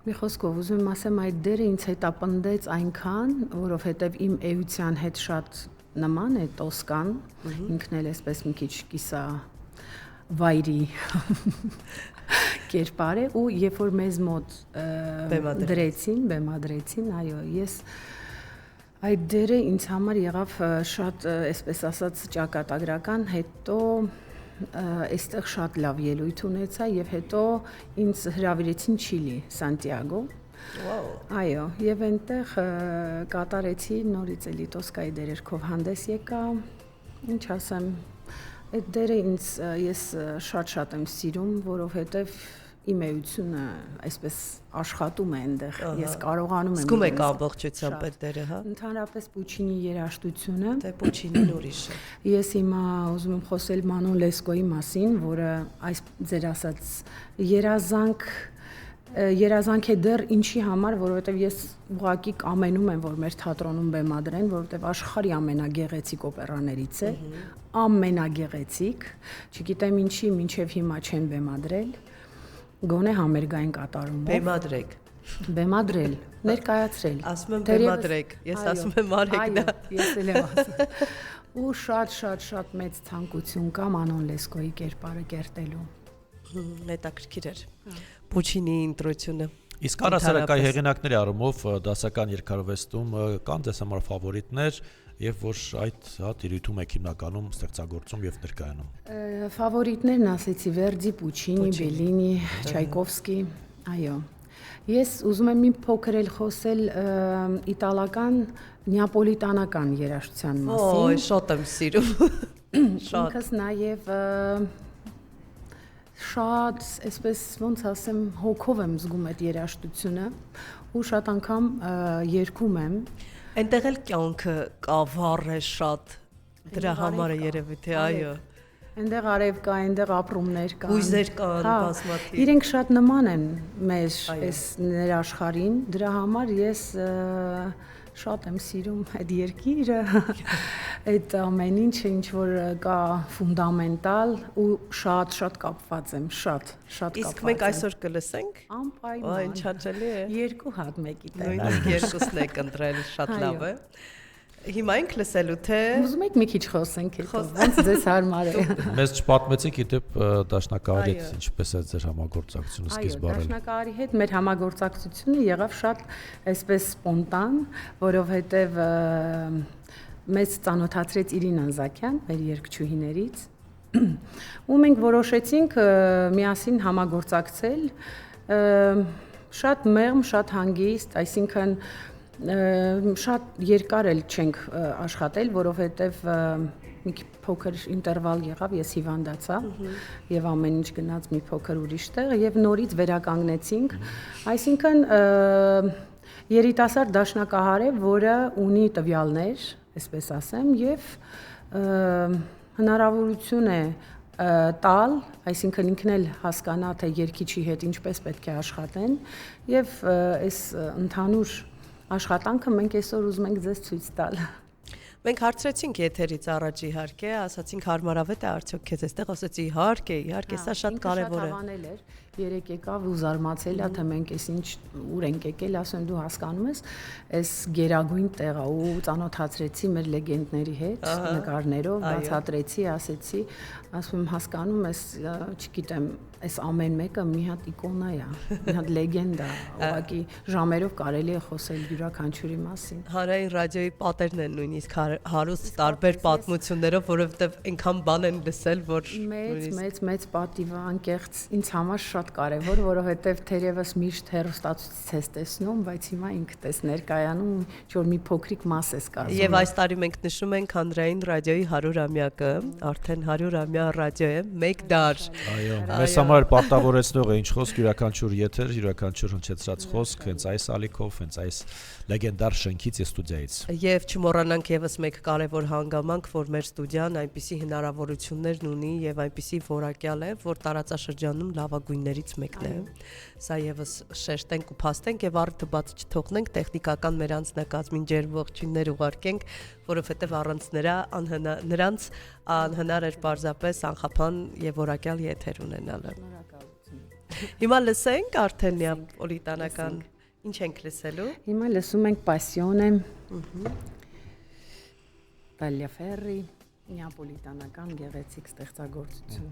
Մի խոսքով ուզում եմ ասեմ, այդ դերը ինձ հետապնդեց այնքան, որովհետեւ իմ էության հետ շատ նման է Տոսկան, ինքն էլ այսպես մի քիչ կիսա վայրի կերպար է ու երբ որ մեզ մոտ բեմադրեցին, այո, ես այդ դերը ինձ համար եղավ շատ, այսպես ասած, ճակատագրական, հետո այստեղ շատ լավ ելույթ ունեցա եւ հետո ինձ հրավիրեցին Չիլի, Սանտիագո։ Այո, եւ այնտեղ կատարեցի նորից էլի Տոսկայի դերերքով հանդես եկա, ինչ ասեմ, այդ դերը ինձ ես շատ եմ սիրում, որովհետեւ իմ էությունը այսպես աշխատում է այնտեղ, ես կարողանում եմ։ Զգում եք ամբողջությամբ այդ դերը, հա։ Ընդհանրապես Պուչինի երաժշտությունը, դե Պուչինին ուրիշ է։ Ես հիմա ուզում եմ խոսել Մանոն Լեսկոյի մասին, որը այս ձեր ասած երազանք է դեռ ինչի համար, որովհետև ես ուղղակի կամենում եմ, որ մեր թատրոնում բեմադրեն, որովհետև աշխարհի ամենագեղեցիկ օպերաներից է, ամենագեղեցիկ, չգիտեմ ինչի մինչև հիմա չեն բեմադրել, գոնե համերգային կատարումով։ Բեմադրել, ներկայացրել։ Ասում եմ բեմադրեք, ես ասում եմ արեք դա։ Ես էլ եմ ասում։ Ու շատ մեծ ցանկություն կա Մանոն Լեսկոյի կերպարը կերտելու։ Հետաքրքիր էր։ Պուչինի ինտրոյցիոնը։ Իսկ առասարակայի հեղինակների առումով դասական երկարվեստում կան ձեզ համար ֆավորիտներ եւ որ այդ տիրույթում եք հիմնականում ստեղծագործում եւ ներկայանում։ Ֆավորիտներն ասեցի Վերդի, Պուչինի, Բելինի, Չայկովսկի, այո։ Ես ուզում եմ մի փոքր էլ խոսել իտալական նեապոլիտանական երաժշտության մասին։ Օ, շատ եմ սիրում։ Շատ։ Ինքս նաև շատ, այսպես ոնց ասեմ, հոգով եմ զգում այդ երաժշտությունը ու շատ անգամ երգում եմ։ Այնտեղ էլ կյանքը կա վառ է շատ։ Դրա համար է երևի թե այո։ Այնտեղ արև կա, այնտեղ ապրումներ կան։ Հույզեր կան, բազմաթիվ։ Իրենք շատ նման են մեզ այս ներաշխարհին, դրա համար ես շատ եմ սիրում այդ երկիրը, այդ ամեն ինչը, ինչ որ կա ֆունդամենտալ ու շատ կապված եմ, շատ կապված։ Իսկ մենք այսօր կլսենք։ Անպայման։ Այ ինչ հաճելի է։ Երկու հատ մեկի տեղ։ Նույնիսկ երկուսն եք ընտրել, շատ լավ է։ Հիմա ենք լսելու թե ուզում եք մի քիչ խոսենք հետո, ոնց ձեզ հարմար է։ Մեզ չպատմեցիք իդեպ դաշնակահարի հետ ինչպես է ձեր համագործակցությունը սկիզբ առել։ Այո, դաշնակահարի հետ մեր համագործակցությունը եղավ շատ այսպես սպոնտան, որովհետև մեզ ծանոթացրեց Իրինա Զաքյան, մեր երգչուհիներից, ու մենք որոշեցինք միասին համագործակցել, շատ մեղմ, շատ հանգիստ, այսինքն շատ երկար էլ չենք աշխատել, որովհետև մի փոքր ինտերվալ եղավ, ես հիվանդացա եւ ամեն ինչ գնաց մի փոքր ուրիշ տեղ եւ նորից վերականգնեցինք, այսինքն երիտասարդ դաշնակահար է, որը ունի տվյալներ, այսպես ասեմ, եւ հնարավորություն է տալ, այսինքն ինքն էլ հասկանա թե երգիչի հետ ինչպես պետք է աշխատեն եւ այս ընդհանուր աշխատանքը մենք այսօր ուզում ենք ձեզ ցույց տալ։ Մենք հարցրեցինք եթերից առաջ իհարկե, ասացինք հարմարավետ է արդյոք քեզ այստեղ, ասեցի իհարկե, սա շատ կարևոր է։ Հավանել էր, երեք եկավ ու զարմացել է, թե մենք այս ինչ ուր ենք եկել, ասում դու հասկանում ես, այս գերագույն տեղը ու ծանոթացրեցի մեր լեգենդների հետ, նկարներով, բացատրեցի, ասեցի, ասում եմ հասկանում ես, չգիտեմ, այս ամեն մեկը մի հատ իկոնա է, մի հատ լեգենդ է, ուղղակի ժամերով կարելի է խոսել յուրաքանչյուրի մասին։ Հանրային ռադիոյի պատերն են նույնիսկ հարուստ տարբեր պատմություններով, որովհետև այնքան բան են լսել, որ մեծ պատիվը անկեղծ ինձ համար շատ կարևոր, որովհետև թերևս միշտ հեռուստացույցից ես տեսնում, բայց հիմա ինքդ ես ներկայանում, ինչ-որ մի փոքրիկ մաս ես կազմում։ Եվ այս տարի մենք նշում ենք հանրային ռադիոյի 100-ամյակը, արդեն 100-ամյա ռադիո է, մեկ դար։ Այո, մեզ համար պարտավորեցնող է ինչ խոսք յուրաքանչյուր եթեր, յուրաքանչյուր հնչեցրած խոսք, հենց այս ալիքով, հենց այս լեգենդար շենքից եւ ստուդիայից։ Եվ չմոռանանք եւս մեկ կարևոր հանգամանք, որ մեր ստուդիան այնպիսի հնարավորություններ ունի եւ այնպիսի որակյալ է, որ տարածաշրջանում լավագույններից մեկն է։ Սա եւս շեշտենք ու փաստենք եւ առիթը բաց չթողնենք, տեխնիկական մեր անձնակազմին ջեր ողջույններ ուղարկենք, որովհետեւ առանց նրանց անհնար էր պարզապես անխափան եւ որակյալ եթեր ունենալը։ Հիմա լսենք արդեն նեապոլիտանական ինչ ենք լսելու։ Հիմա լսում ենք Passione Tagliaferri, նեապոլիտանական գեղեցիկ ստեղծագործություն։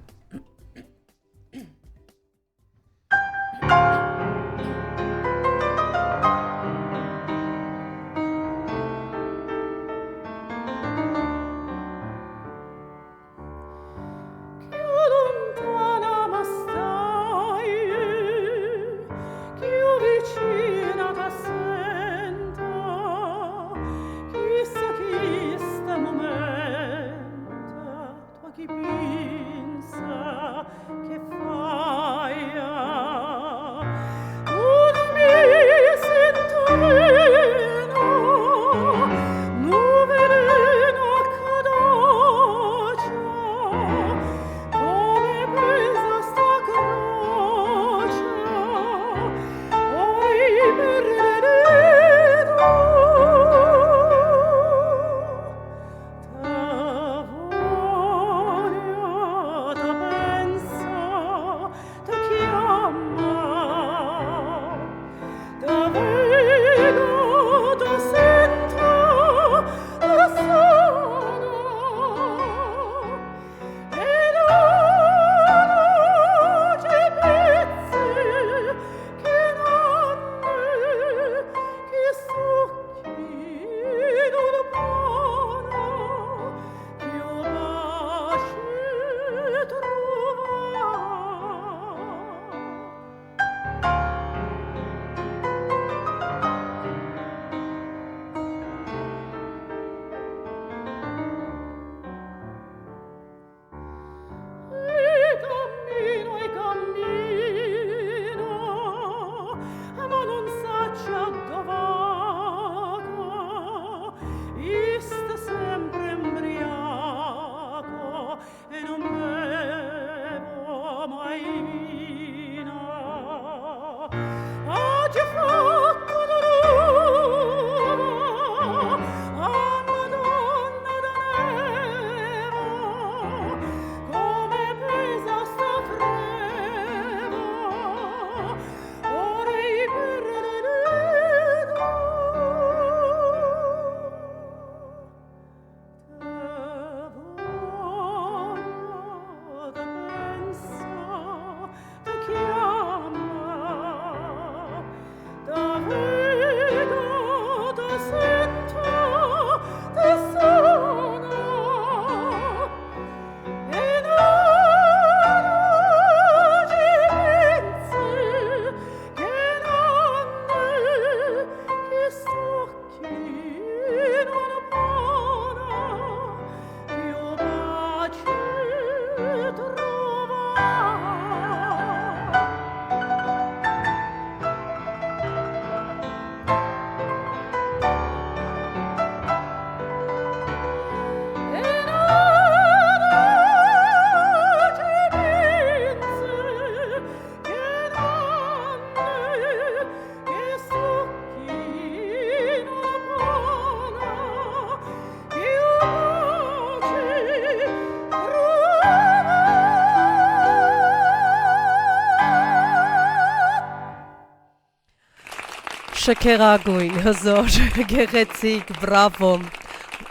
Շքեղագույն, հզոր, գեղեցիկ, բրավո։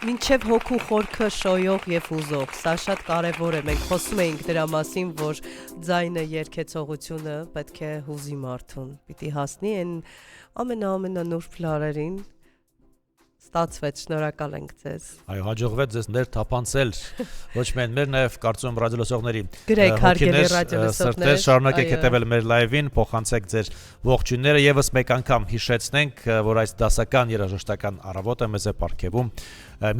Մինչև հոգու խորքը շոյող եւ ուզող, սա շատ կարեւոր է։ Մենք խոսում էինք դրա մասին, որ ձայնը երգեցողությունը պետք է հուզի մարդուն։ Պիտի հասնի այն ամենանուրբ լարերին։ Ստացվեց, շնորհակալ ենք ձեզ։ Այո, հաջողվեց ձեզ ներթափանցել ոչ միայն մեր, նաև կարծում ռադիոլսողների Գրեք հարգելի ռադիոլսողներ, շարունակեք հետևել մեր լայվին, փոխանցեք ձեր ողջույնները, եւս մեկ անգամ հիշեցնենք, որ այս դասական երաժշտական առավոտը մեզ է պարգևում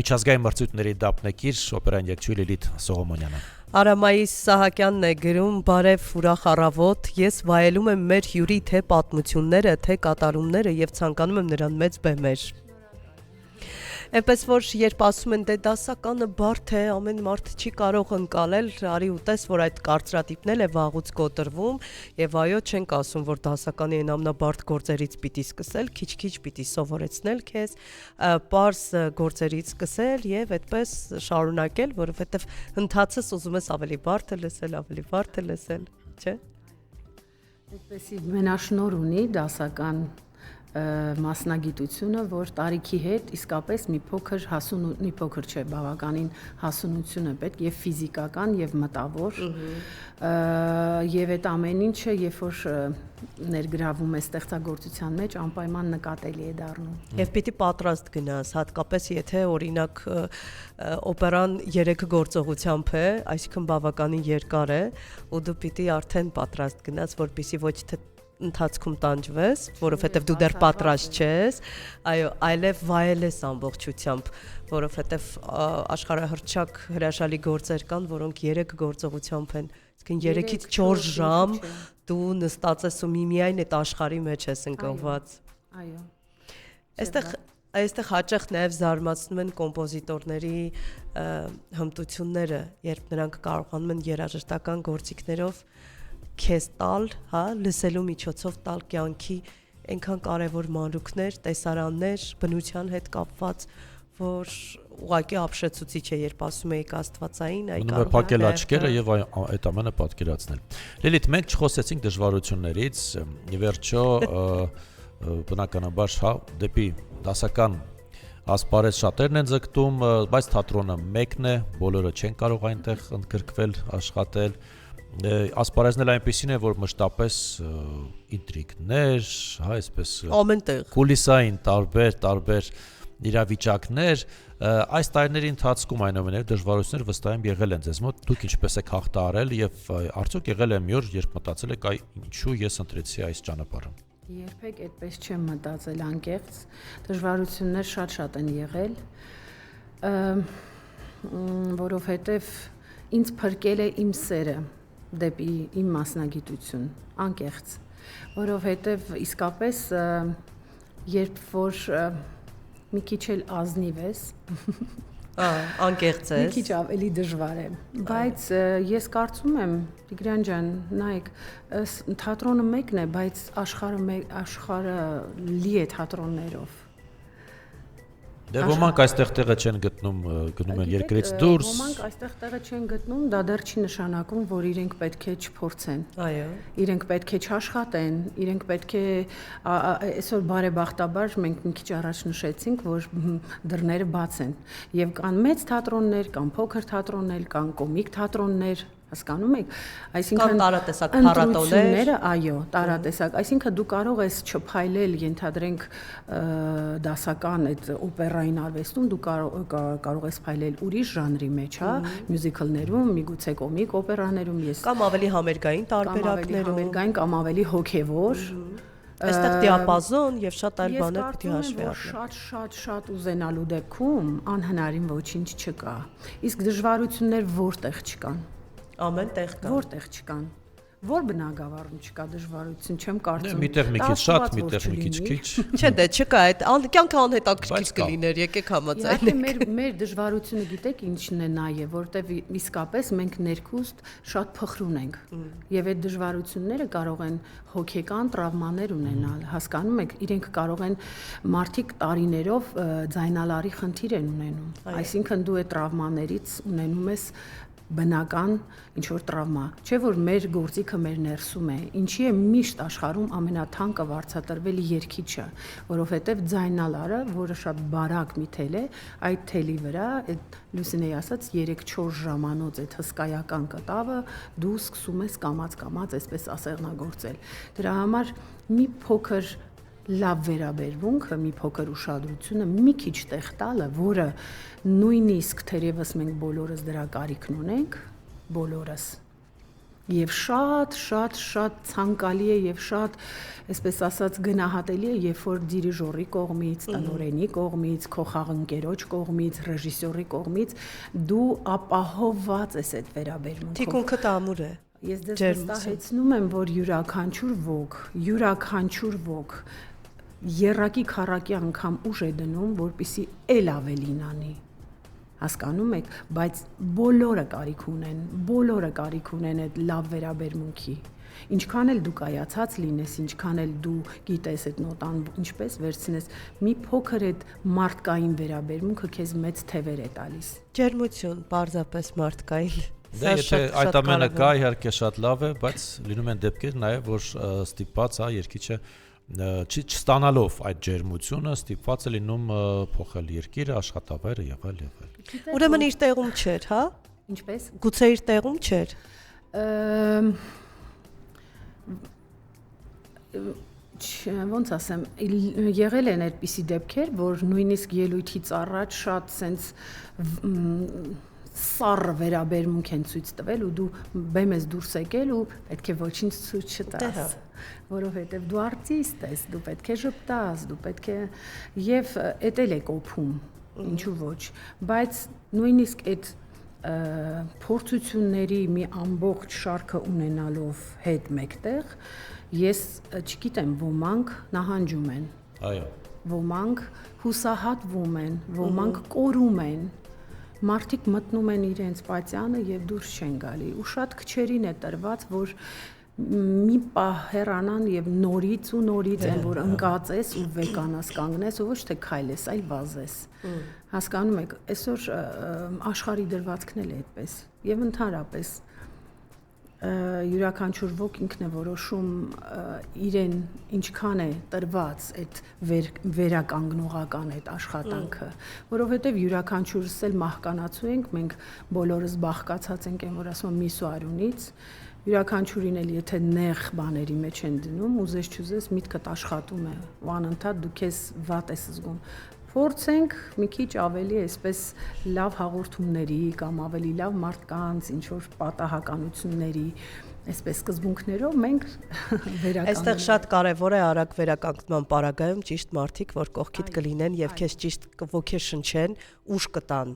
միջազգային մրցույթների դափնեկիր օպերային երգչուհի Լիլիթ Սողոմոնյանը։ Արամայիս Սահակյանն է գրում. «Բարև ուրախ առավոտ, ես վայելում եմ մեր հյուրի թե պատմությունները, թե կատարումները եւ ցանկանում եմ նրան մեծ բեմեր»։ Այնպես որ երբ ասում են դե դասականը բարդ է, ամեն մարդ չի կարող ընկալել, արի ուտես, որ այդ կարծրատիպն է վաղուց կոտրվում եւ այո, չենք ասում, որ դասականի այն ամենաբարդ գործերից պիտի սկսել, քիչ-քիչ պիտի սովորեցնել քեզ, պարզ գործերից սկսել եւ այդպես շարունակել, որովհետեւ ընթացս ուզում ես ավելի բարդը լսել, չէ՞։ Այդպեսի մենաշնոր ունի դասական մասնագիտությունը, որ տարիքի հետ իսկապես մի փոքր չէ, բավականին հասունություն է պետք եւ ֆիզիկական եւ մտավոր եւ այդ ամեն ինչը երբ որ ներգրավում է ստեղծագործության մեջ անպայման նկատելի է դառնում։ Եվ պիտի պատրաստ գնաս, հատկապես եթե օրինակ օպերան 3 գործողությամբ է, այսինքն բավականին երկար է, ու դու պիտի արդեն պատրաստ գնաս, որպեսզի ոչ թե ընթացքում տանջվես, որովհետև դու դեռ պատրաստ չես, այո, այլև վայելես ամբողջությամբ, որովհետև աշխարհահռչակ հրաշալի գործեր կան, որոնք 3 գործողությամբ են, այսինքն 3-ից 4 ժամ դու նստած ես ու միայն այդ աշխարհի մեջ ես ընկված։ Այո։ Այստեղ հաճախ նաև զարմացնում են կոմպոզիտորների հմտությունները, երբ նրանք կարողանում են երաժշտական գործիքներով քեզ տալ, հա, լսելու միջոցով տալ կյանքի այնքան կարևոր մանրուքներ, տեսարաններ, բնության հետ կապված, որ ուղղակի ապշեցուցիչ է, երբ ասում եք աստվածային, այ կարող է փակել աչքերը եւ այդ ամենը պատկերացնել։ Լիլիթ, մենք չխոսեցինք դժվարություններից, ի վերջո բնականաբար, հա, դեպի դասական ասպարեզ շատերն են ձգտում, բայց թատրոնը մեկն է, բոլորը չեն կարող այնտեղ ընդգրկվել, աշխատել։ Ասպարեզն էլ այնպեսին է, որ մշտապես ինտրիգներ, հա, այսպես ամենտեղ կուլիսային տարբեր իրավիճակներ, այս տարիների ընթացքում այնուամենայնիվ դժվարություններ վստահ եմ եղել են ձեզ մոտ, դուք ինչպես եք հաղթահարել եւ արդյոք եղել է մի օր, երբ մտածել եք, այ ինչու ես ընտրեցի այս ճանապարհը։ Երբեք այդպես չեմ մտածել անկեղծ, դժվարություններ շատ են եղել, որովհետեւ ինձ փրկել է իմ սերը դեպի իմ մասնագիտություն, անկեղծ, որովհետև իսկապես երբ որ մի քիչ էլ ազնիվ ես, անկեղծ ես, մի քիչ ավելի դժվար է, բայց ես կարծում եմ, Տիգրան ջան, նայեք, թատրոնը մեկն է, բայց աշխարհը լի է թատրոններով։ Դե ոմանք այստեղ տեղը չեն գտնում, գնում են երկրից դուրս։ Ոմանք այստեղ տեղը չեն գտնում, դա դեռ չի նշանակում, որ իրենք պետք է չփորձեն։ Այո։ Իրենք պետք է չաշխատեն, իրենք պետք է այսօր բարեբախտաբար մենք մի քիչ առաջ նշեցինք, որ դռները բաց են։ Եվ կան մեծ թատրոններ, կան փոքր թատրոններ, կան կոմիկ թատրոններ, հասկանում եք, այսինքն տարատեսակ փառատոներ, այո, տարատեսակ, այսինքն դու կարող ես չփայլել, ենթադրենք դասական այդ օպերային արվեստում, դու կարող ես փայլել ուրիշ ժանրի մեջ, հա, մյուզիկլներում, միգուցե կոմիկ օպերաներում, կամ ավելի համերգային տարբերակներում, կամ ավելի հոգևոր, այստեղ դիապազոն եւ շատ այլ բաներ պիտի հաշվի առնել։ Շատ ուզենալու դեպքում անհնարին ոչինչ չկա։ Իսկ դժվարություններ որտեղ չկան։ Ամեն տեղ կան։ Որտեղ չկան։ Որ բնագավառում չկա դժվարություն, չեմ կարծում։ Միտեղ մի քիչ շատ, միտեղ մի քիչ քիչ։ Չէ, դե չկա, այդ կյանքը անհետաքրքիր կլիներ, եկեք համաձայնենք։ Մեր դժվարությունը գիտեք ինչն է նաև, որտեվ իսկապես մենք ներքուստ շատ փխրուն ենք։ Եվ այդ դժվարությունները կարող են հոգեկան տրավմաներ ունենալ, հասկանում եք, իրենք կարող են մարդիկ տարիներով ձայնալարի խնդիր են ունենում։ Այսինքն դու այդ տրավմաներից ունենում ես բնական ինչ որ տրավմա, չէ որ մեր գործիքը մեր ներսում է, ինչի է միշտ աշխարհում ամենաթանկը վարձատրվելի երգիչը, որովհետև ձայնալարը, որը շատ բարակ մի թել է, այդ թելի վրա, այդ Լուսինեի ասած 3-4 ժամանոց այդ հսկայական կտավը դու սկսում ես կամած այսպես ասեղնագործել։ Դրա համար մի փոքր լավ վերաբերվունքը, մի փոքր ուշադրությունը, մի քիչ տեղ տալը, որը նույնիսկ թերևս մենք բոլորս դրա կարիքն ունենք, բոլորս, եւ շատ ցանկալի է եւ շատ, այսպես ասած, գնահատելի է, երբ որ դիրիժորի կողմից, տնօրենի կողմից, քո խաղընկերոջ կողմից, ռեժիսորի կողմից դու ապահովված ես այդ վերաբերմունքով։ Թիկունքդ ամուր է։ Ես դες վստահեցնում եմ, որ յուրաքանչյուր ոք երակի քառակի անգամ ուժ է դնում, որպեսզի էլ ավելին անի։ Հասկանում եք, բայց բոլորը կարիք ունեն այդ լավ վերաբերմունքի։ Ինչքան էլ դու կայացած լինես, ինչքան էլ դու գիտես այդ նոտան ինչպես վերցնես, մի փոքր այդ մարդկային վերաբերմունքը քեզ մեծ թևեր է տալիս։ Ջերմություն, պարզապես մարդկային։ Դե եթե այդ ամենը կա, իհարկե շատ լավ է, բայց լինում են դեպքեր նաև, որ ստիպված է երգիչը չստանալով այդ ջերմությունը, ստիպված է լինում փոխել երկիրը, աշխատավայրը եւ այլ։ Ուրեմն իր տեղում չէր, հա? Ինչպես։ Գուցե իր տեղում չէր։ Ոնց ասեմ, եղել են այդպիսի դեպքեր, որ նույնիսկ ելույթից առաջ շատ սենց սառը վերաբերմունք են ցույց տվել ու դու բեմ ես դուրս եկել ու պետք է ոչինչ ցույց չտաս, որովհետև դու արտիստ ես, դու պետք է ժպտաս, դու պետք է եւ էդ էլ է կոփում, ինչու ոչ, բայց նույնիսկ այդ փորձությունների մի ամբողջ շարքը ունենալով հետ մեկտեղ ես չգիտեմ, ոմանք նահանջում են, այո, ոմանք հուսահատվում են, ոմանք կորում են, մարդիկ մտնում են իրենց պատյանը եւ դուրս չեն գալի ու շատ քչերին է տրված, որ մի պահ հեռանան եւ նորից են, որ ընկածես ու վեկանաս կանգնես ու ոչ թե քայլես, այլ վազես։ Հասկանում եք, այսօր աշխարհի դրվածքն էլ է այդպես եւ ընդհանրապես յուրաքանչյուր ոք ինքն է որոշում իրեն ինչքան է տրված այդ վերականգնողական այդ աշխատանքը, որովհետև յուրաքանչյուրս էլ մահկանացու ենք, մենք բոլորս բաղկացած ենք, որ ասում միս ու արյունից, յուրաքանչյուրին էլ եթե նեղ բաների մեջ են դնում, ուզես չուզես միտքդ աշխատում է, ու անընդհատ դու քեզ վատ ես զգում։ Փորձենք մի քիչ ավելի այսպես լավ հաղորդումների կամ ավելի լավ մարդկանց ինչ որ պատահականությունների այսպես սկզբունքներով մենք վերականգնենք։ Այստեղ շատ կարևոր է արագ վերականգնման պարագայում ճիշտ մարդիկ, որ կողքիդ կլինեն եւ քեզ ճիշտ ոգեշնչեն, ուժ կտան։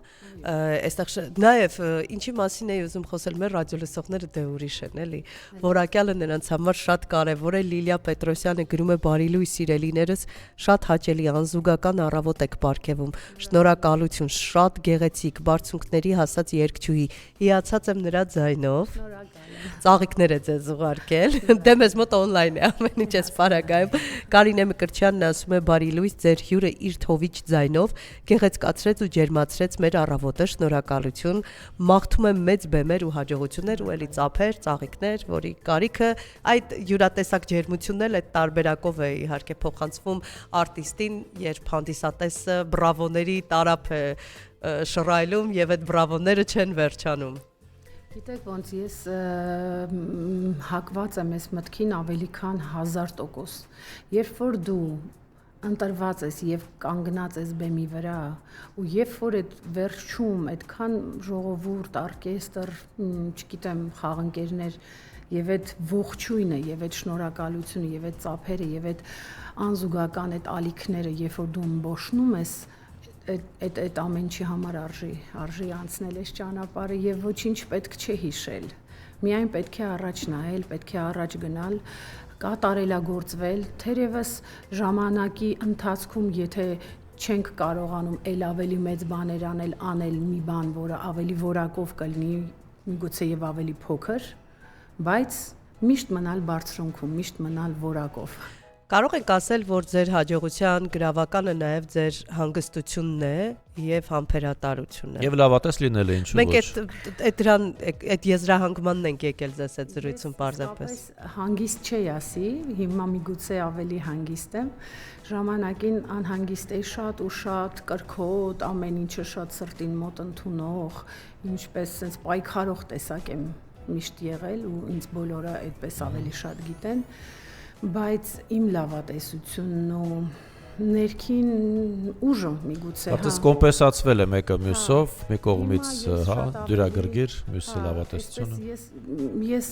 Այստեղ նաեւ ինչի մասին էի ուզում խոսել, մեր ռադիոլսողները դե ուրիշ են, էլի։ Որակյալը նրանց համար շատ կարևոր է։ Լիլիա Պետրոսյանը գրում է բարիլույս սիրելիներս, շատ հաճելի անզուգական առավոտ եք պարգևում։ Շնորհակալություն, շատ գեղեցիկ, բարձունքների հասած երգչուհի։ Հիացած եմ նրա ձայնով։ Ծաղիկներ է ձեզ ուղարկել։ Դե մեզ մոտ on-line է ամեն ինչ էս պարագայում։ Կարինե Մկրտչյանն ասում է բարի լույս, ձեր հյուրը իր թովիչ ձայնով գեղեցկացրեց ու ջերմացրեց մեր առավոտը, շնորհակալություն։ Մաղթում եմ մեծ բեմեր ու հաջողություններ ու էլի ծափեր, ծաղիկներ, որի կարիքը այդ յուրատեսակ ջերմությունն էլ այդ տարբերակով է իհարկե փոխանցվում արտիստին, երբ հանդիսատեսը բրավոների տարափ է շռայլում եւ այդ բրավոները չեն վերջանում։ Գիտեք ոնց ես հակված եմ այս մտքին ավելի քան 1000%, երբ որ դու ընտրված ես եւ կանգնած ես բեմի վրա ու երբ որ այդ վերջում այդքան ժողովուրդ, օրկեստր, չգիտեմ, խաղընկերներ եւ այդ ողջույնը եւ այդ շնորհակալությունը եւ այդ ծափերը եւ այդ անզուգական այդ ալիքները, երբ որ դու ըմբոշխնում ես այդ ամենի համար արժի անցնել այս ճանապարհը եւ ոչինչ պետք չէ հիշել։ Միայն պետք է առաջ նայել, պետք է առաջ գնալ, կատարելագործվել, թերևս ժամանակի ընթացքում, եթե չենք կարողանում ել ավելի մեծ բաներ անել մի բան, որը ավելի որակով կլինի, միգուցե եւ ավելի փոքր, բայց միշտ մնալ բարձրունքում, միշտ մնալ որակով։ Կարող ենք ասել, որ ձեր հաջողության գրավականը նաև ձեր հանգստությունն է եւ համբերատարությունն է։ Եվ լավատես լինելը ինչու ոչ։ Մենք այդ դրան այդ եզրահանգմանն ենք եկել ձեզ այդ զրույցում պարզապես։ Հանգիստ չի ասի, հիմա միգուցե ավելի հանգիստ եմ։ Ժամանակին անհանգիստ էի շատ ու շատ կրքոտ, ամեն ինչը շատ սրտին մոտ ընդունող, ինչպես sense պայքարող տեսակ եմ միշտ եղել ու ինձ բոլորը այդպես ավելի շատ գիտեն, բայց իմ լավատեսությունն ու ներքին ուժը միգուցե Արդեն կոմպենսացվել է մեկը մյուսով, մի կողմից դյուրագրգիռ, մյուսը լավատեսությունը։ Ես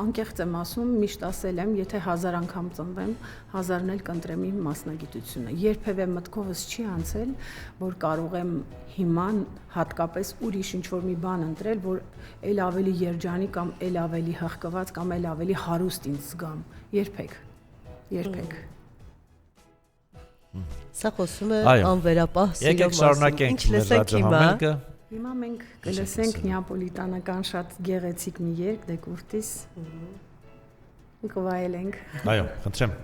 անկեղծ եմ ասում, միշտ ասել եմ, եթե 1000 անգամ ծնվեմ, 1000-ն էլ կընտրեմ իմ մասնագիտությունը։ Երբևէ մտքովս չի անցել, որ կարող եմ հիմա հատկապես ուրիշ ինչ-որ մի բան ընտրել, որ էլ ավելի երջանի կամ էլ ավելի հղկված կամ էլ ավելի հարուստ ինձ զգամ։ Երբեք։ Սա խոսում է անվերապահ սիրո Եկեք շարունակենք մեր ռադիոհամերգը։ Հիմա մենք կլսենք նեապոլիտանական շատ գեղեցիկ մի երգ դե Կուրտիս։ Կվայելենք։ Այո, խնդրեմ։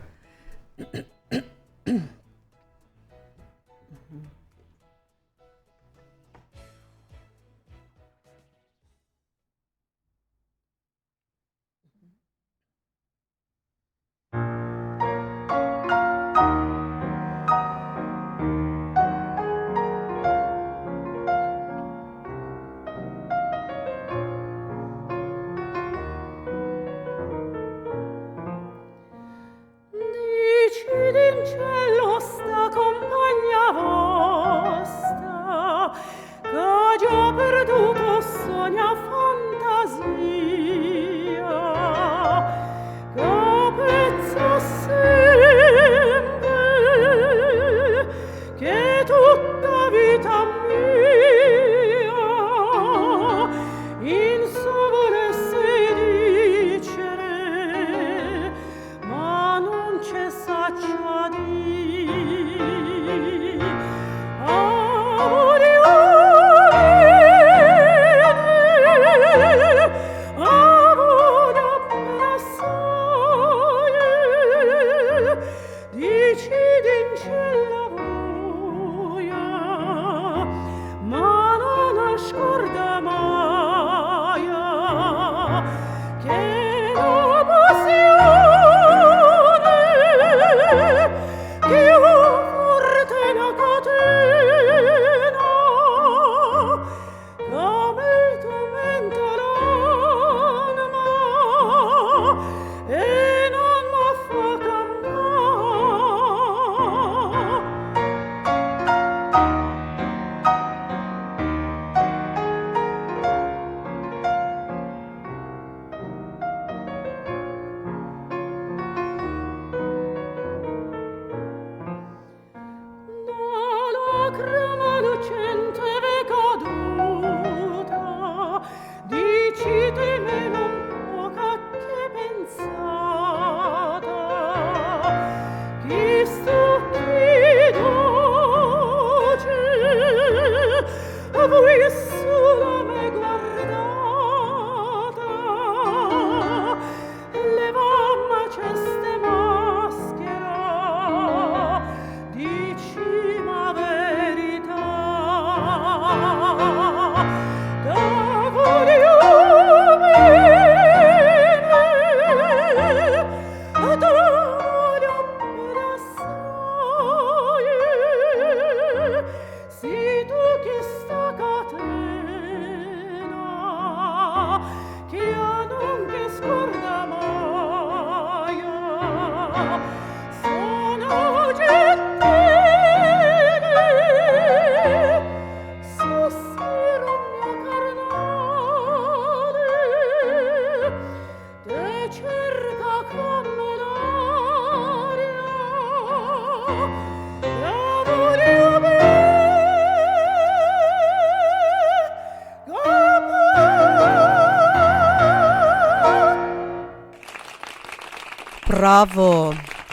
Բրավո։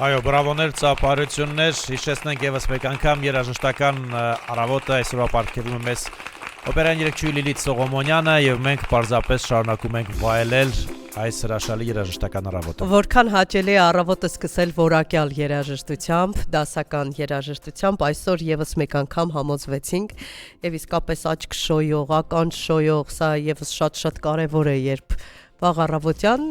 Այո, բրավոներ, ծափարություններ, հիշեցնենք եւս մեկ անգամ երաժշտական առավոտը այսօրվա պարգևում է մեզ Օպերային երգչուհի Լիլիթ Սողոմոնյանը եւ մենք պարզապես շարունակում ենք վայելել այս հրաշալի երաժշտական առավոտը։ Որքան հաճելի է առավոտը սկսել որակյալ երաժշտությամբ, դասական երաժշտությամբ, այսօր եւս մեկ անգամ համոզվեցինք եւ իսկապես աչք շոյող, ականջ շոյող, սա եւս շատ կարեւոր է, երբ վաղ առավոտյան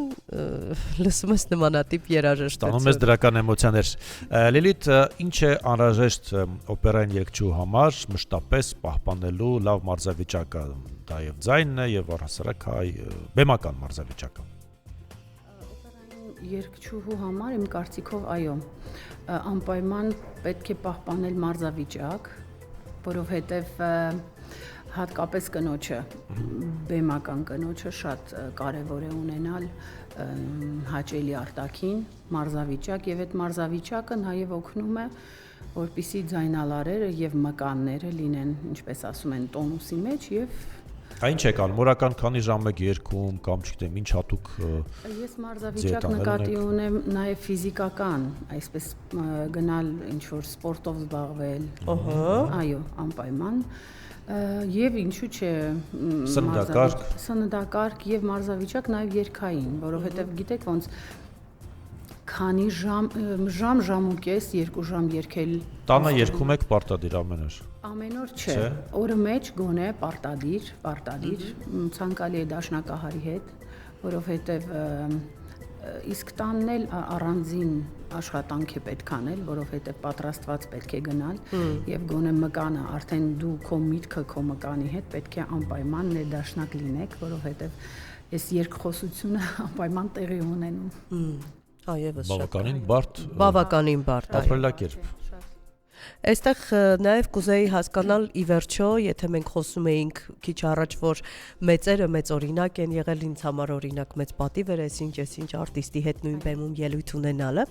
լսում ես նմանատիպ երաժշտություն։ Ստանում ես դրական էմոցիաներ։ Լիլիթ, ինչ է անհրաժեշտ օպերային երգչու համար մշտապես պահպանելու լավ մարզավիճակը, դա եւ ձայնն է եւ առհասարակ հայ բեմական մարզավիճակը։ Օպերային երգչուհու համար իմ կարծիքով այո, անպայման պետք է պահպանել մարզավիճակ, որովհետեւ հատկապես կնոջը, բեմական կնոջը շատ կարևոր է ունենալ հաճելի արտաքին մարզավիճակ եւ այդ մարզավիճակը նաեւ օգնում է, որպիսի ձայնալարերը եւ մկանները լինեն, ինչպես ասում են, տոնուսի մեջ եւ Ինչ եք անում, օրական քանի ժամ եք երգում կամ չգիտեմ, ինչ հատուկ Ես մարզավիճակ նկատի ունեմ նաեւ ֆիզիկական, այսպես գնալ ինչ որ սպորտով զբաղվել։ Այո, անպայման Եվ ինչու՞ չէ սննդակարգ եւ մարզավիճակ նաեւ երգային, որովհետեւ գիտեք ոնց քանի ժամ-ժամուկես 2 ժամ երգել տանը երգում եք պարտադիր ամեն օր։ Ամեն օր չէ, օրը մեջ գոնե պարտադիր, ցանկալի է դաշնակահարի հետ, որովհետեւ իսկ տանն էլ առանձին աշխատանք է պետք անել, որովհետև պատրաստված պետք է գնալ եւ գոնե մկանը արդեն դու քո միտքը քո մկանի հետ պետք է անպայման ներդաշնակ լինեք, որովհետև այս երկխոսությունը անպայման տեղի ունենում։ Այևս բավականին բարդ ապրելակերպ։ Այստեղ նաև կուզեի հասկանալ ի վերջո, եթե մենք խոսում էինք քիչ առաջ, որ մեծերը մեծ օրինակ են եղել, ինձ համար օրինակ մեծ պատիվ էր այսինչ արտիստի հետ նույն բեմում ելույթ ունենալը,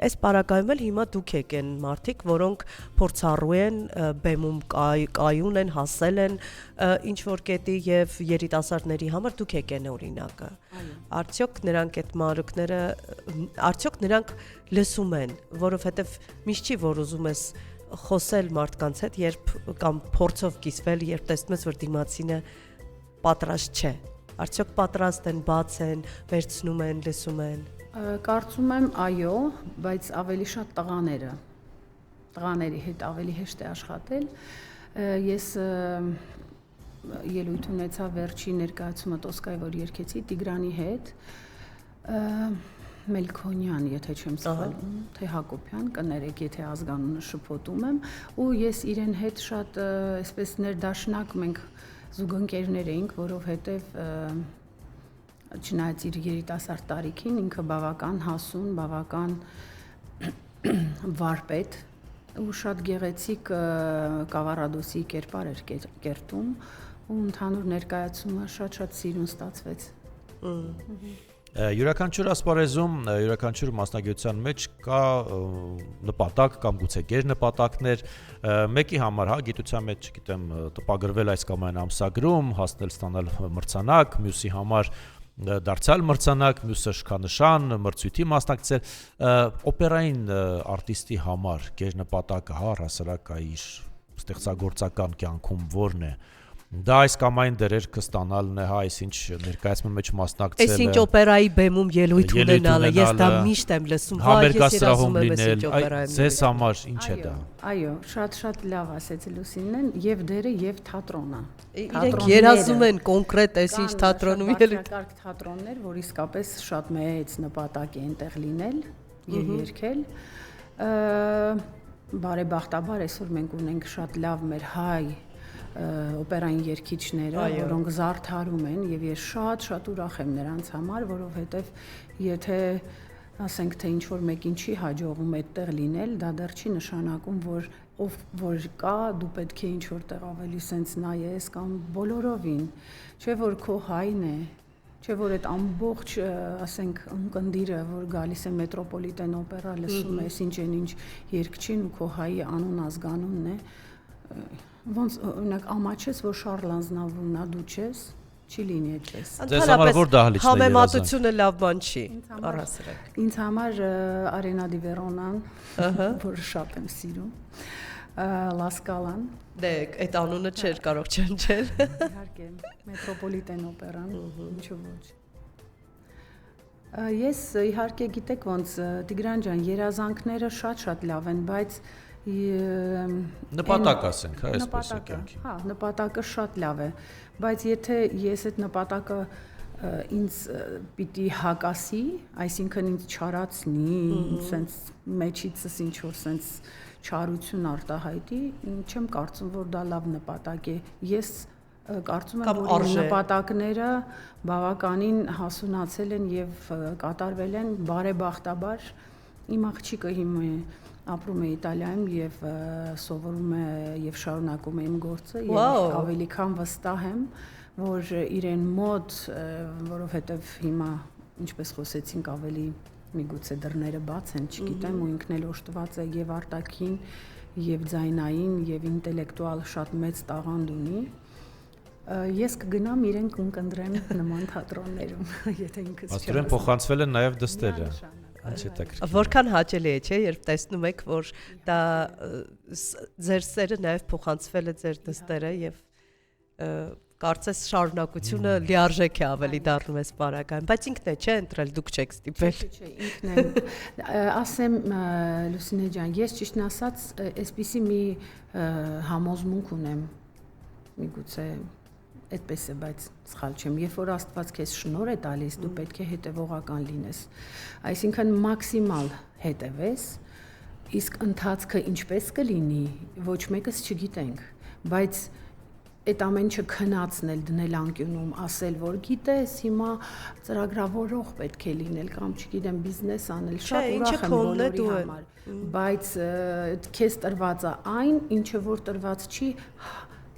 այս պարագայում էլ հիմա դուք եք են մարդիկ, որոնք փորձառու են, բեմում կայուն են, հասել են ինչ որ կետի եւ երիտասարդների համար դուք եք են օրինակը։ Արդյոք նրանք այդ մանրուքները, արդյոք նրանք լսում են, որովհետեւ միշտ չի որ ուզում ես խոսել մարդկանց հետ, երբ կամ փորձով կիսվել, երբ տեսնում ես, որ դիմացինը պատրաստ չէ։ Արդյոք պատրաստ են, բաց են, վերցնում են, լսում են։ Կարծում եմ, այո, բայց ավելի շատ տղաների հետ ավելի հեշտ է աշխատել։ Ես ելույթ ունեցա վերջի ներկայացումը Տոսկայի, որ երգեցի Տիգրանի հետ։ Մելքոնյան, եթե չեմ սխալվում, թե Հակոբյան, կներեք, եթե ազգանունը շփոթում եմ, ու ես իրեն հետ շատ այսպես ներդաշնակ մենք զուգընկերներ էինք, որովհետև չնայած իր երիտասարդ տարիքին ինքը բավական հասուն, բավական վարպետ ու շատ գեղեցիկ կավառադոսի կերպար էր կերտում ու ընդհանուր ներկայացումը շատ սիրուն ստացվեց։ Յուրաքանչյուր ասպարեզում, յուրաքանչյուր մասնագիտության մեջ կա նպատակ կամ գուցե գերնպատակներ, մեկի համար, գիտության մեջ, չգիտեմ, տպագրվել այս կամ այն ամսագրում, հասնել ստանալ մրցանակ, մյուսի համար դարձյալ մրցանակ, մյուսը շքանշան, մրցույթի մասնակցել, օպերային արտիստի համար գերնպատակը, հասարակ իր ստեղծագործական կյանքում որն է։ Դա այս կամ այն դերերքը ստանալն է, այսինչ ներկայացման մեջ մասնակցելը։ Այսինչ օպերայի բեմում ելույթ ունենալը, ես դա միշտ եմ լսում, համերգասրահում լինել, ձեզ համար ինչ է դա։ Այո, շատ լավ ասեց Լուսինեն, եւ դերը եւ թատրոնը։ Իրենք երազում են կոնկրետ այսինչ թատրոնում ելույթ։ Կարգ թատրոններ, որ իսկապես շատ մեծ նպատակ է այնտեղ լինել եւ երգել։ Բարեբախտաբար այսօր մենք ունենք շատ լավ մեր հայ օպերային երգիչները, որոնք զարդարում են եւ ես շատ ուրախ եմ նրանց համար, որովհետեւ եթե ասենք թե ինչ որ մեկին չի հաջողում այդտեղ լինել, դա դեռ չի նշանակում, որ կա, դու պետք է ինչ որտեղ ավելի սենց նայես կամ բոլորովին, չէ որ քո հայն է, չէ որ այդ ամբողջ, ասենք, ընկնդիրը, որ գալիս է մետրոպոլիտեն օպերա, լսում ես ինչ երգչին ու քո հայի անուն ազգանունն է, ոնց օրինակ ամաչես, որ Շարլ Ազնավուրն է, դու չես, չի լինի այդպես։ Ձեզ համար որ դահլիճն է համեմատությունը լավ բան չի, առհասարակ։ Ինձ համար Արենա դի Վերոնան, որ շատ եմ սիրում, Լասկալան։ Դե այդ անունը չէր կարող չնչել։ Իհարկե, մետրոպոլիտեն օպերան, ինչու ոչ։ Ես իհարկե գիտեք ոնց Տիգրան ջան, երազանքները շատ լավ են, բայց նպատակ ասենք, հա, այսպես է կյանքի։ Հա, նպատակը շատ լավ է, բայց եթե ես այդ նպատակը ինձ պիտի հակասի, այսինքն ինձ չարացնի, սենց մեջիցս ինչ որ սենց չարություն արտահայտի, չեմ կարծում, որ դա լավ նպատակ է։ Ես կարծում եմ, որ նպատակները բավականին հասունացել են եւ կատարվել են բարեբախտաբար։ Իմ աղջիկը հիմա ապրում է Իտալիայում եւ սովորում է եւ շարունակում է իմ գործը եւ ավելի քան վստահ եմ, որ իրեն մոտ, որովհետեւ հիմա ինչպես խոսեցինք ավելի միգուցե դռները բաց են, չգիտեմ, ու ինքն էլ օժտված է եւ արտաքին եւ ձայնային եւ ինտելեկտուալ շատ մեծ տաղանդ ունի։ Ես կգնամ իրեն կընկնդրեմ նման թատրոններում, եթե ինքս չեմ։ Աստորեն փոխանցվել են նաեւ դստերը։ Որքան հաճելի է, չէ, երբ տեսնում եք, որ դա ձեր սերը նաեւ փոխանցվել է ձեր դստերը եւ կարծես շարունակությունը լիարժեք է ավելի դառնում է սպառական, բայց ինքն է չէ ընտրել, դուք չեք ստիպել։ Չէ, ինքն է։ Ասեմ Լուսինե ջան, ես ճիշտն ասած, այսպիսի մի համոզմունք ունեմ, միգուցե այդպես է, բայց սխալ չեմ, երբ որ Աստված քեզ շնորհ է տալիս, դու պետք է հետևողական լինես։ Այսինքն մաքսիմալ հետևես, իսկ ընթացքը ինչպես կլինի, ոչ մեկս չգիտենք, բայց այդ ամեն ինչը քնացնել, դնել անկյունում, ասել, որ գիտես, հիմա ծրագրավորող պետք է լինել կամ չգիտեմ, բիզնես անել, շատ ուրախ եմ բոլորի համար, բայց քեզ տրված է այն, ինչը որ տրված չի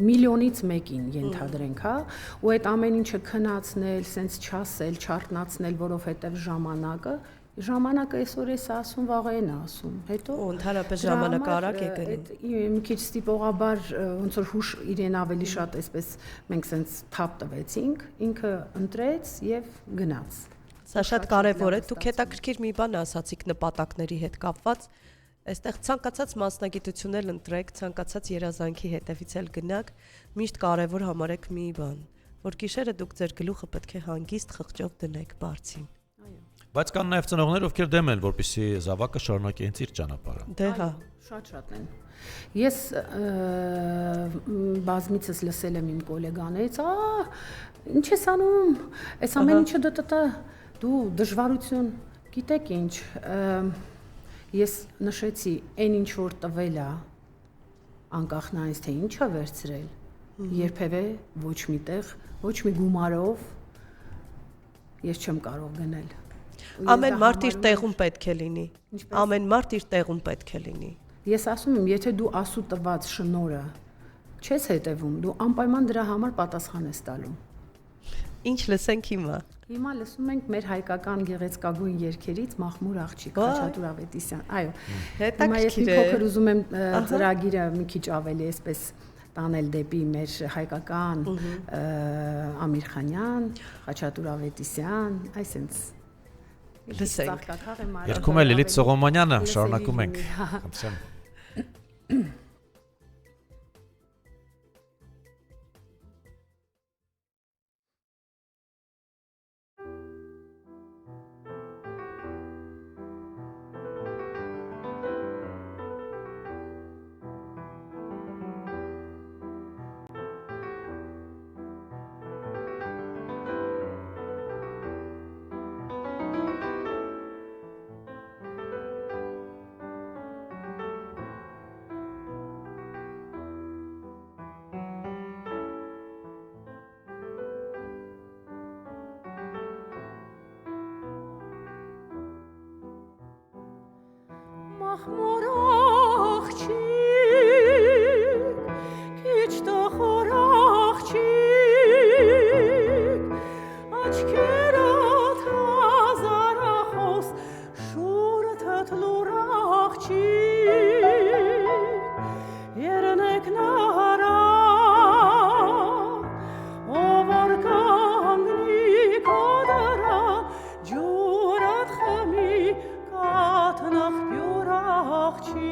միլիոնից մեկին ենթադրենք, հա, ու այդ ամեն ինչը քնացնել, սենց չասել, չարտնացնել, որովհետև ժամանակը այսօր էս ասում, վաղ են ասում, հետո ընդհանրապես ժամանակը արագ է գնում։ Մի քիչ ստիպողաբար ոնց որ հուշ իրեն ավելի շատ այսպես մենք սենց թափ տվեցինք, ինքը ընտրեց եւ գնաց։ Սա շատ կարևոր է, դուք հետաքրքիր մի բան ասացիք նպատակների հետ կապված։ Այստեղ ցանկացած մասնագիտություն ընտրեք, ցանկացած երազանքի հետևից էլ գնաք, միշտ կարևոր համարեք մի բան, որ գիշերը դուք ձեր գլուխը պետք է հանգիստ խղճով դնեք բարձին։ Բայց կան նաև ծնողներ, ովքեր դեմ են, որպեսզի զավակը շարունակի հենց իր ճանապարհը։ Դե հա, շատ են։ Ես բազմիցս լսել եմ իմ գոլեգաներից, ինչ ես անում, այս ամեն ինչը դու դժվարություն, գիտեք ինչ, ես նշեցի, այն ինչ որ տվել է, անկախ նայից թե ինչ է վերցրել, երբևէ ոչ մի տեղ, ոչ մի գումարով ես չեմ կարող գնել։ Ամեն մարդ իր տեղում պետք է լինի։ Ամեն մարդ իր տեղում պետք է լինի։ Ես ասում եմ, եթե դու ասու տված շնորհը չես հետևում, դու անպայման դրա համար պատասխան ես տալու։ Ինչ լսենք հիմա։ Հիմա լսում ենք մեր հայկական գեղեցկագույն երգերից Մախմուր աղջիկ Խաչատուր Ավետիսյան։ Այո։ Հիմա ես մի փոքր ուզում եմ ծրագիրը մի քիչ ավելի այսպես տանել դեպի մեր հայկական Ամիրխանյան, Խաչատուր Ավետիսյան, այսինքն լսենք։ Երգում է Լիլիթ Սողոմոնյանը, շարունակում ենք։ Խնդրեմ։ Մախմուր աղջիկ, քիչ տխուր աղջիկ, աչքերդ հազարախոս, շուրթդ լուր աղջիկ, երնեք նահարա, ով որ կանգնի կոդրա, ջուրդ խմի կատնախ աղջիկ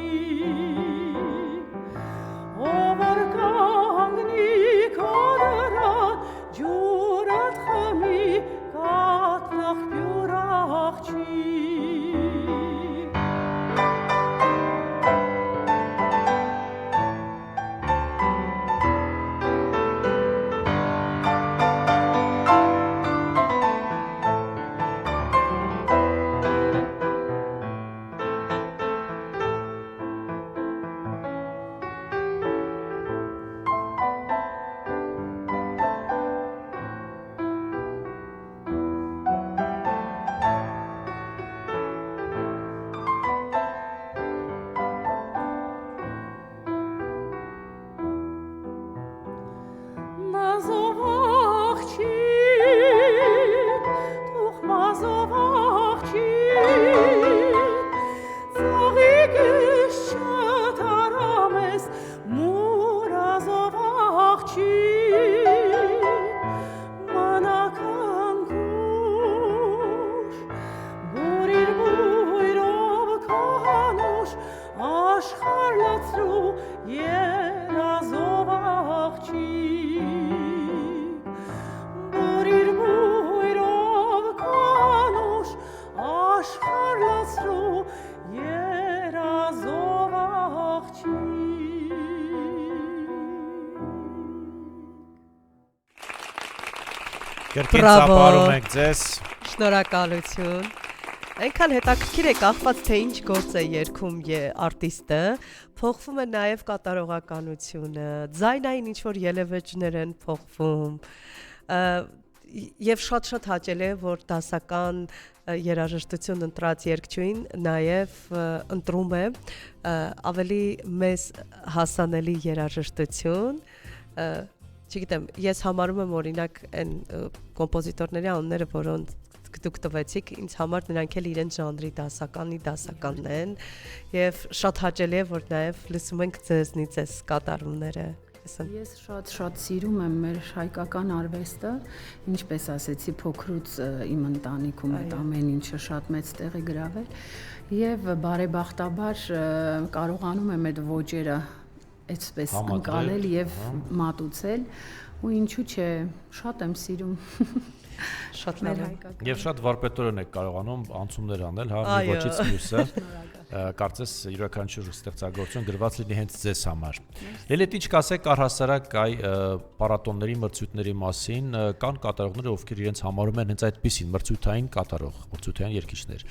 երազով աղջիկ, որ իր բույրով կանուշ աշխարհ լացրու երազով աղջիկ։ Կրկին Բրավո։ ծափարում ենք ձեզ։ Շնորհակալություն։ Այնքան հետաքրքիր է կախված թե ինչ գործ է երգում արտիստը, փոխվում է նաև կատարողականությունը, ձայնային ինչ որ ելևէջներ են փոխվում։ Եվ շատ հաճելի է որ դասական երաժշտություն ընտրած երգչուհին նաև ընտրում է ավելի մեծ հասանելի երաժշտություն։ Չգիտեմ, ես համարում եմ օրինակ այն կոմպոզիտորների անունները, որոնց դուք տվեցիք, ինձ համար նրանք էլ իրենց ժանրի դասականն են եւ շատ հաճելի է որ նաեւ լսում ենք ձեզնից այս կատարումները։ Ես շատ սիրում եմ մեր հայկական արվեստը, ինչպես ասեցի, փոքրուց իմ ընտանիքում այդ ամեն ինչը շատ մեծ տեղ է գրավել եւ բարեբախտաբար կարողանում եմ այդ ոճերը այսպես ընկալել եւ մատուցել ու ինչու՞ չէ, շատ եմ սիրում։ Շատ լավ է։ Եվ շատ վարպետորեն եք կարողանում անցումներ անել, հա, մի ոչից մյուսը։ Կարծես յուրաքանչյուր ստեղծագործություն գրված լինի հենց ձեզ համար։ Լիլիթ, ինչ կասեք առհասարակ այ պարատոնների մրցույթների մասին, կան կատարողներ, ովքեր իրենց համարում են հենց այդպիսին մրցութային կատարող, մրցութային երգիչներ։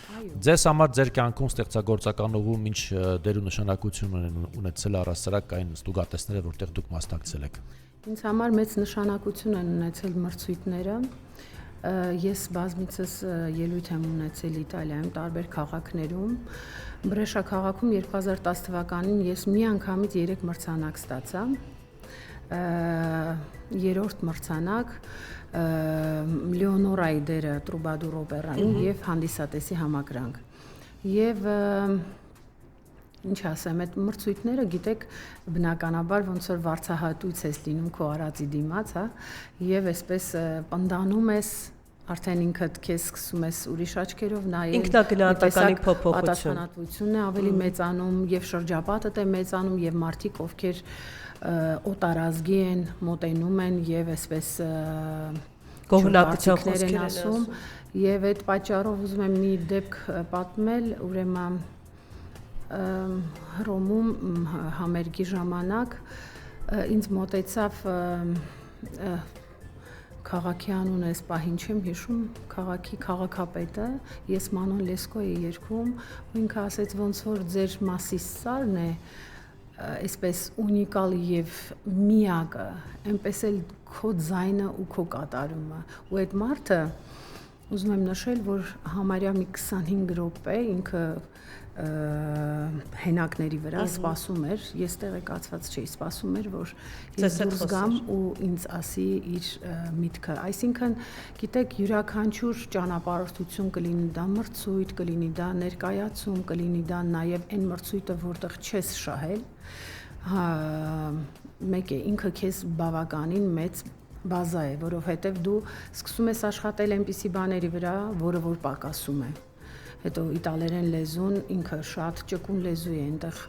Ձեզ համար ձեր կյանքում ստեղծագործական ուղում ինչ դեր ու նշանակություն ունեցել առհասարակ այն ստուգատեսները, որտեղ դուք մասնակցել եք։ Ինձ համար մեծ նշանակություն են ունեցել մրցույթները։ Ես բազմիցս ելույթ եմ ունեցել Իտալիայում տարբեր քաղաքներում։ Բրեշա քաղաքում 2010 թվականին ես մի անգամից 3 մրցանակ ստացա։ Երրորդ մրցանակ Լեոնորայի դերը Տրուբադուր օպերային եւ հանդիսատեսի համակրանք։ Եվ ինչ ասեմ, այդ մրցույթները, գիտեք, բնականաբար ոնց որ վարձահատույց ես լինում քո արածի դիմաց, հա, եւ այսպես պնդանում ես, արդեն ինքդ քեզ սկսում ես ուրիշ աչքերով նայել, ինքնագնահատականի փոփոխություն, պատասխանատվությունն է ավելի մեծանում եւ շրջապատդ է մեծանում եւ մարդիկ, ովքեր օտարազգի են, մոտենում են եւ այսպես գոհնակցող խոսքեր են ասում, եւ այդ պատճառով ուզում եմ մի դեպք պատմել, ուրեմն Հռոմում համերգի ժամանակ ինձ մոտեցավ քաղաքի անունը այս պահին չեմ հիշում, քաղաքի քաղաքապետը, ես Մանոն Լեսկո էի երգում, ու ինքը ասեց ոնց որ ձեր Մասիսարն է այսպես ունիկալ եւ միակը, այնպես էլ քո ձայնը ու քո կատարումը, ու այդ մարդը ուզում եմ նշել, որ համարյա մի 25 րոպե ինքը հենակների վրա սպասում էր, ես տեղեկացված չէի, սպասում էր, որ ես դուրս գամ ու ինձ ասի իր միտքը, այսինքն, գիտեք, յուրաքանչյուր ճանապարհորդություն կլինի դա մրցույթ, կլինի դա ներկայացում, կլինի դա նաև այն մրցույթը, որտեղ չես շահել, մեկ է, ինքը քեզ բավականին մեծ բազա է, որովհետև դու սկսում ես աշխատել այնպիսի բաների վրա, որը որ պակասում է։ Հետո իտալերեն լեզուն ինքը շատ ճկուն լեզու է, այնտեղ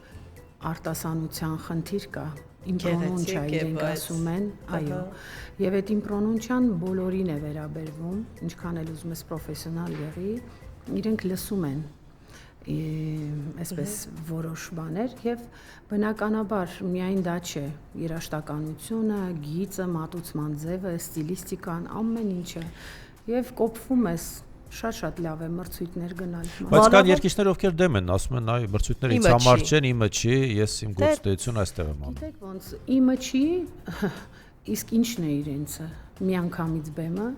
արտասանության խնդիր կա, իմպրոնունչիա իրենք ասում են, այո, եւ այդ իմպրոնունչիան բոլորին է վերաբերվում, ինչքան էլ ուզում ես պրոֆեսիոնալ եղի, իրենք լսում են այսպես որոշ բաներ եւ բնականաբար միայն դա չէ, երաժշտականությունը, գիծը, մատուցման ձևը, ստիլիստիկան, ամեն ինչը եւ կոփվում ես շատ լավ է մրցույթներ գնալ։ Բայց կան երգիչներ, ովքեր դեմ են, ասում են, այ մրցույթները ինձ համար չեն, իմը չի, ես իմ գործունեությունը այստեղ եմ անում։ Գիտեք ոնց, իմը չի, իսկ ինչն է իրենցը, միանգամից բեմը։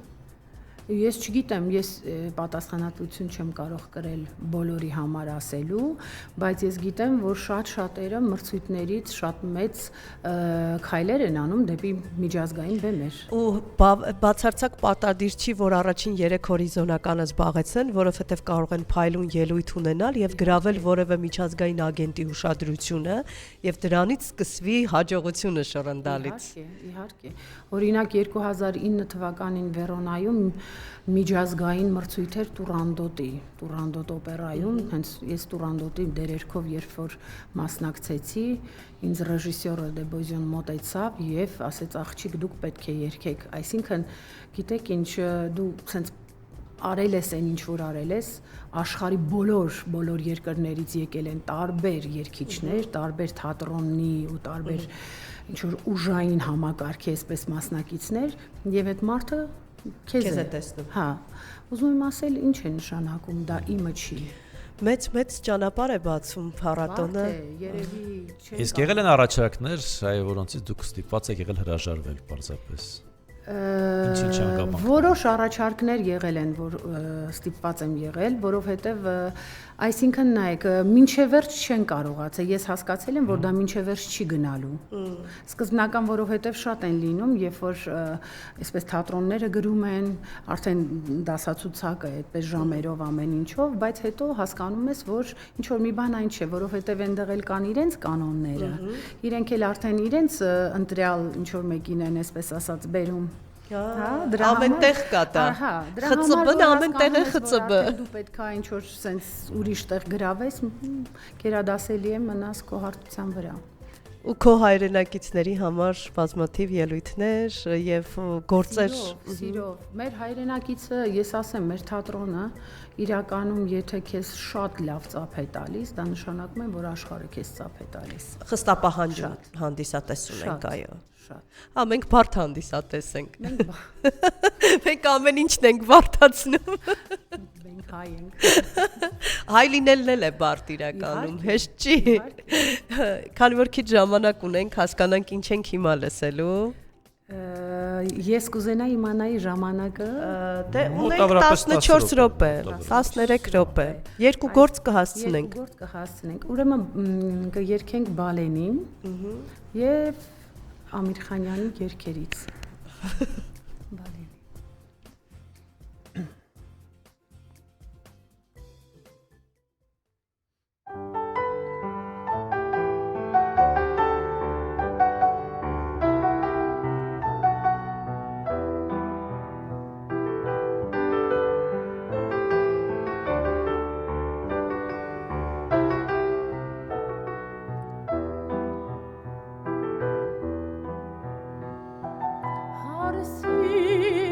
Ես չգիտեմ, ես պատասխանատվություն չեմ կարող կրել բոլորի համար ասելու, բայց ես գիտեմ, որ շատերը մրցույթներից շատ մեծ քայլեր են անում դեպի միջազգային բեմեր։ Ու բացարձակ պարտադիր չի, որ առաջին 3 հորիզոնականը զբաղեցնեն, որովհետև կարող են փայլուն ելույթ ունենալ եւ գրավել որևէ միջազգային ագենտի ուշադրությունը եւ դրանից սկսվի հաջողությունը շռնդալից։ Իհարկե։ Օրինակ 2009 թվականին Վերոնայում միջազգային մրցույթ էր Տուրանդոտ օպերայում, հենց ես Տուրանդոտի դերերքով երբ որ մասնակցեցի, ինձ ռեժիսորը Դեբոզյոն մոտեցավ եւ ասեց աղջիկ դուք պետք է երգեք, այսինքն գիտեք ինչ դու սենց արել ես այն ինչ որ արել ես, աշխարհի բոլոր երկրներից եկել են տարբեր երգիչներ, տարբեր թատրոնի ու տարբեր ինչ որ ուժային համակարգի այսպես մասնակիցներ եւ այդ մարդը քեզ է տեսնում։ Հա, ուզում եմ ասել ինչ է նշանակում, դա իմը չի։ Մեծ ճանապարհ է բացում փառատոնը։ Երևի չէ։ Իսկ եղել են առաջարկներ, այ որոնցից դուք ստիպված եք եղել հրաժարվել պարզապես։ Ինչ հանգամանք։ Որոշ առաջարկներ եղել են, որ ստիպված եմ եղել, որովհետև այսինքն նայեք, մինչև վերջ չեն կարողացել, ես հասկացել եմ, որ դա մինչև վերջ չի գնալու։ Սկզբնական, որովհետև շատ են լինում, երբ որ այսպես թատրոնները գրում են, արդեն դասացուցակը այդպես ժամերով ամեն ինչով, բայց հետո հասկանում ես, որ ինչ որ մի բան այն չէ, որովհետև այնտեղ էլ կան իրենց կանոնները, իրենք էլ արդեն իրենց ընտրյալ ինչ որ մեկին են այսպես ասած բերում Հա, ամենտեղ կա դա։ ԽՑԲ-ն ամենտեղ է ԽՑԲ։ Դու պետքա ինչ որ sense ուրիշ տեղ գրավես, գերադասելի է մնաս քո հարթության վրա։ Ու քո հայրենակիցների համար բազմաթիվ ելույթներ եւ գործեր Սիրով։ Մեր հայրենակիցը, ես ասեմ, մեր թատրոնը իրականում եթե քեզ շատ լավ ծափ է տալիս, դա նշանակում է, որ աշխարհը քեզ ծափ է տալիս։ խստապահանջ հանդիսատես ունենք, այո։ Շատ։ Հա, մենք բարդ հանդիսատես ենք։ Մենք ամեն ինչն ենք բարդացնում։ Մենք հայ ենք։ Հայ լինելն էլ է բարդ իրականում, հեշտ չի։ Քանի որ քիչ ժամանակ ունենք, հասկանանք ինչ ենք հիմա լսելու։ Ես կուզենայի իմանայի ժամանակը, Դե ունենք 14 րոպե, 13 րոպե։ Երկու գործ կհասցնենք։ Երկու գործ կհասցնենք։ Ուրեմն կերքենք Բալենին եւ Ամիր Խանյանի երգերից։ Բալենի։ Հարսի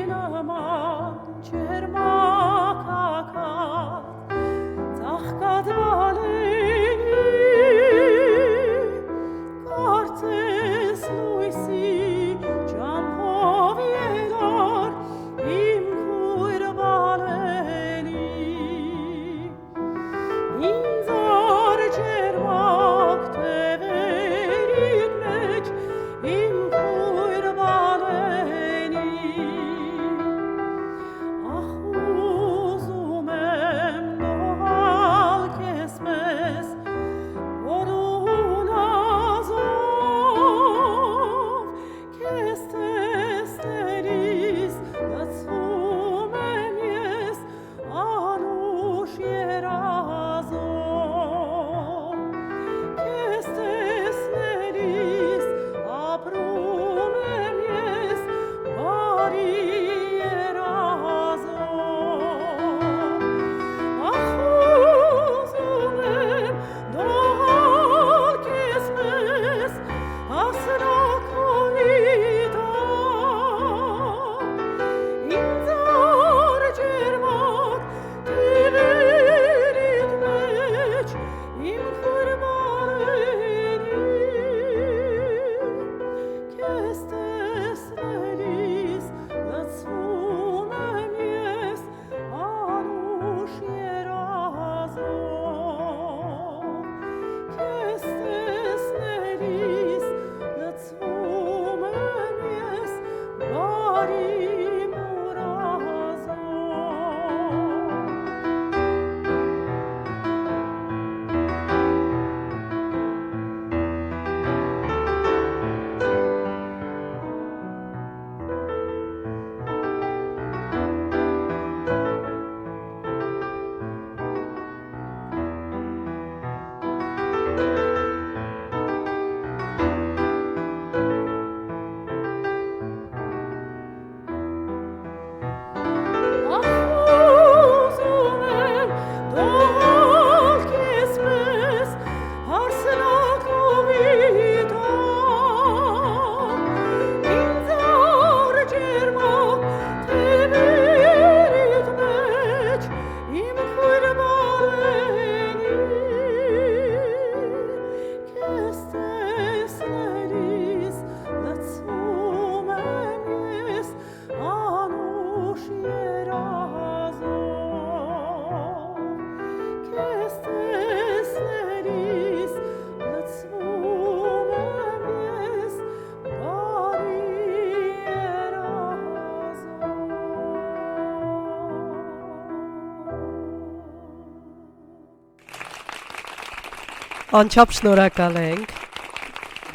Անչափ շնորհակալ ենք։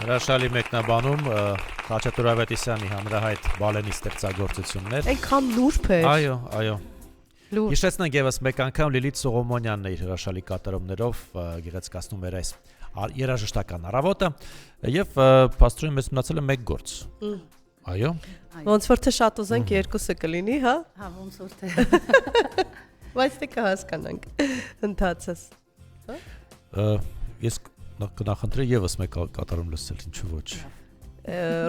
Հրաշալի մեկնաբանում Խաչատուր Ավետիսյանի հանրահայտ բալենի ստեղծագործություններ։ Այնքան նուրբ է։ Այո։ Լուրջ։ Հիշեցնենք եւս մեկ անգամ Լիլիթ Սողոմոնյանն է իր հրաշալի կատարումներով գեղեցկացնում էր այս երաժշտական առավոտը եւ փաստորեն մեզ մնացել է մեկ գործ։ Այո։ Ոնց որ թե շատ ուզենք երկուսը կլինի, հա։ Հա, ոնց որ թե։ Բայց դե կհասկանանք ընթացս։ Ես կնախընտրեի եւս մեկ կատարում լսել, ինչու ոչ։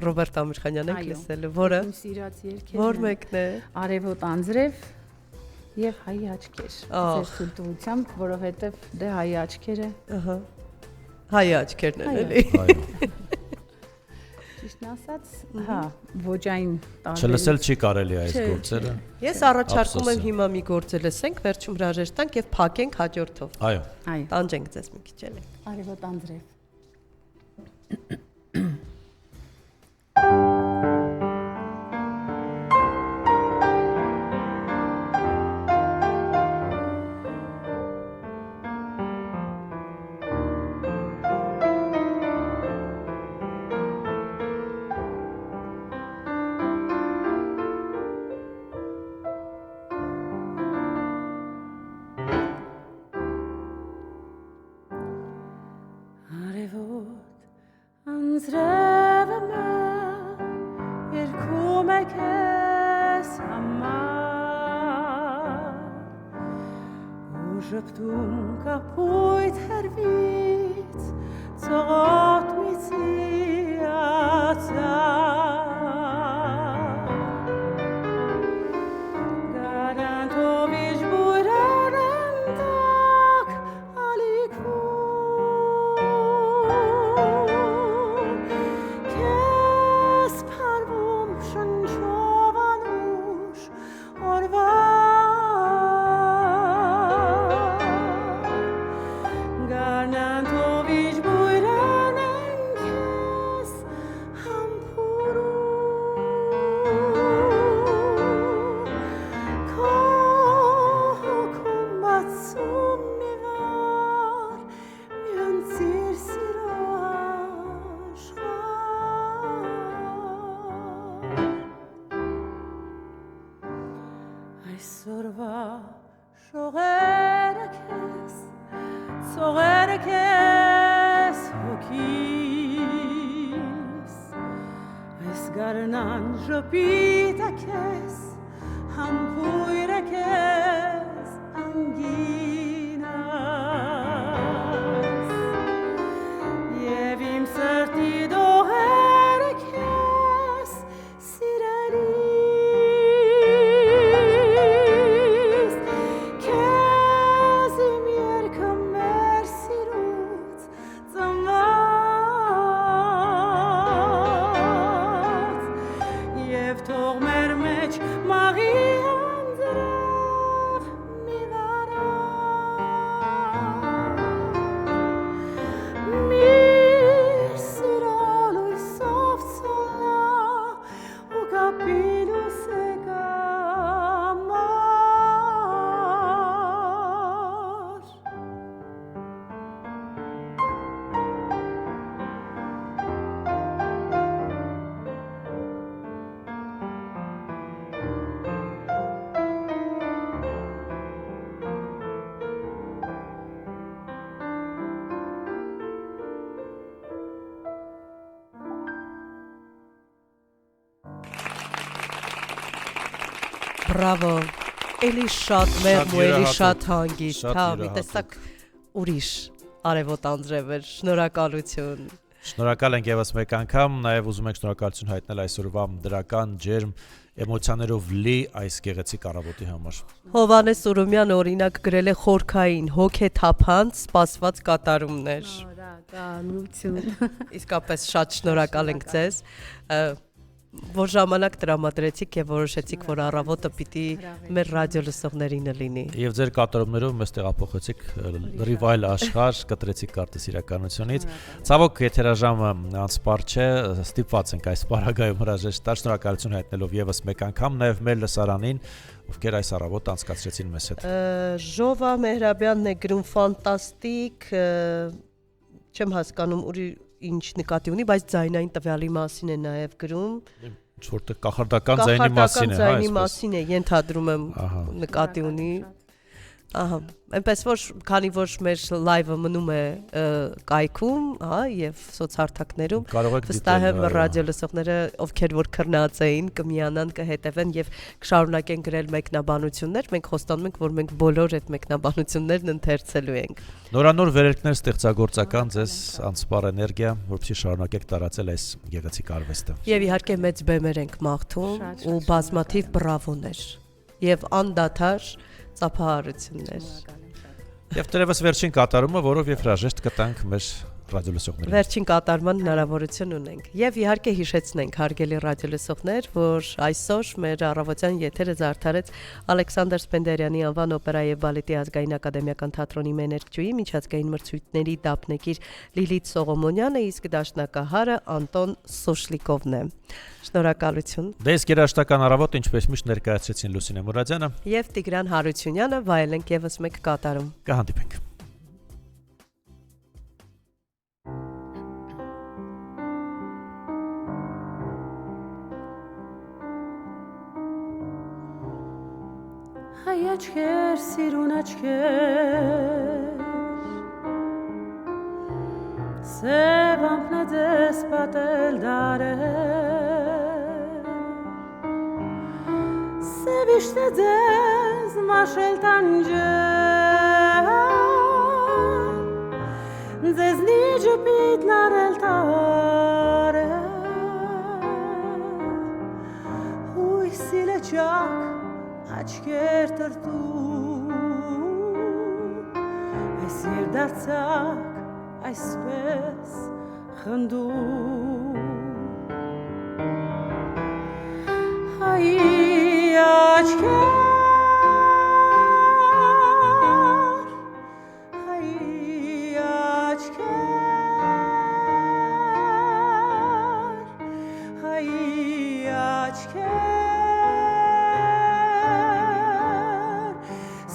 Ռոբերտ Ամիրխանյանն եք լսել, որը Իմ սիրած երգերը։ որ մեկն է։ Արևոտ անձրև եւ հայի աչքեր։ Ահ։ Ձեր թույլտվությամբ, որովհետեւ դե հայի աչքերը, Ահա։ Հայ աչքերն են Այո։ էլի։ Այո։ ճիշտն ասած, հա, ոճային Չլսել չի կարելի այս Չէ, գործերը։ Ես առաջարկում եմ Ափսոս է։ հիմա մի գործ լսենք, վերջում հրաժեշտ տանք եւ փակենք հաջորդով։ Այո։ Այո, Տանջենք ձեզ մի քիչ էլի։ արևոտ անձրև։ Արևոտ անձրևը մեն երկում է քեզ համար ու ժպտում կապույտ հերվից ծողոտ միցիացար գարանտով իջ բույրեր ընդակ ալիքում քեզ պարվում շնչով անուշ օրվա գարանտով իջ բույրեր են քեզ համբուրում քո հոգում բացում մի վար մի ընծիր սիրո աշխարհ այսօրվա շողերը քեզ ծողերը քեզ հոգիս այս գարնան ժպիտը քեզ համբույրը քեզ անգինաս եւ իմ սրտի դողերը քեզ սիրելիս քեզ իմ երգը մեր սիրուց ծնված եւ թող մեր մեջ մաղի անձրև մի վարա միր սիրալույսով ծոլա ու կապիլուս է կամար Բրավո։ Էլի շատ մեղմ ու էլի յուրահատուկ, շատ հանգիստ, շատ հա, մի յուրահատուկ։ տեսակ ուրիշ արևոտ անձրև էր, շնորհակալություն։ Շնորհակալ ենք եւս մեկ անգամ, նաեւ ուզում ենք շնորհակալություն հայտնել այսօրվա դրական ջերմ էմոցիաներով լի այս գեղեցիկ առավոտի համար։ Հովանես Ուրումյան օրինակ գրել է խորքային, հոգեթափանց սպասված կատարումներ։ Շնորհակալություն։ Իսկապես շատ շնորհակալ ենք ձեզ, որ ժամանակ տրամադրեցիք եւ որոշեցիք, որ առավոտը պիտի մեր ռադիո լսողներին լինի։ Եվ ձեր կատարումներով մեզ տեղափոխեցիք լրիվ այլ աշխարհ, կտրեցիք կարտես իրականությունից։ Ցավոք եթերաժամը անսպար չէ, ստիպված ենք այս պարագայում հրաժեշտ տալ, շնորհակալություն հայտնելով եւս մեկ անգամ նաեւ մեր լսարանին, ովքեր այս առավոտ անցկացրեցին մեզ հետ։ Ժովա Մեհրաբյանն է գրում ֆանտաստիկ, չեմ հասկանում ուր ինչ նկատի ունի, բայց ձայնային տվյալի մասին է նաև գրում։ Որտեղ կախարդական ձայնի մասին է, հա, ձայնի մասին է, ենթադրում եմ նկատի ունի։ Ահա, այնպես որ քանի որ մեր լայվը մնում է կայքում, հա, եւ սոցհարթակներում, վստահ եմ ռադիո լսողները, ովքեր որ քրնած էին, կմիանան, կհետևեն եւ կշարունակեն գրել մեկնաբանություններ, մենք խոստանում ենք, որ մենք բոլոր այդ մեկնաբանություններն ընթերցելու ենք։ Նորանոր վերելքներ ստեղծագործական ձեզ անսպառ էներգիա, որպեսզի շարունակեք տարածել այս գեղեցիկ արվեստը։ Եվ իհարկե մեծ բեմեր ենք մաղթում ու բազմաթիվ բրավոներ եւ անդադար ծափահարություններ։ Եվ դերևս վերջին կատարումը, որով եւ հրաժեշտ կտանք մեր ռադիոլսողներին։ Վերջին կատարման հնարավորություն ունենք։ Եվ իհարկե հիշեցնենք, հարգելի ռադիոլսողներ, որ այսօր մեր առավոտյան եթերը զարդարեց Ալեքսանդր Սպենդիարյանի անվան օպերայի եւ բալետի ազգային ակադեմիական թատրոնի մեներկչուհի միջազգային մրցույթների դափնեկիր Լիլիթ Սողոմոնյանը, իսկ դաշնակահարը Անտոն Սոշլիկովն է։ Շնորհակալություն։ Դες երաշտական առավոտ ինչպես միշտ ներկայացրեցին Լուսինե Մուրադյանը եւ Տիգրան Հարությունյանը, վայելենք եւս մեկ կատարում։ Կհանդիպենք։ Հայ աչքեր, սիրուն աչքեր, սև ամպնաձես պատել դարեր, սև իշտե ձեզ մաշել տանջել, ձեզնի ջպիտ նարել տարել, հույսի լճակ աչքեր տրտում, այս երդարձակ այսպես խնդում, հայի աչքեր, հայի աչքեր, հայի աչքեր,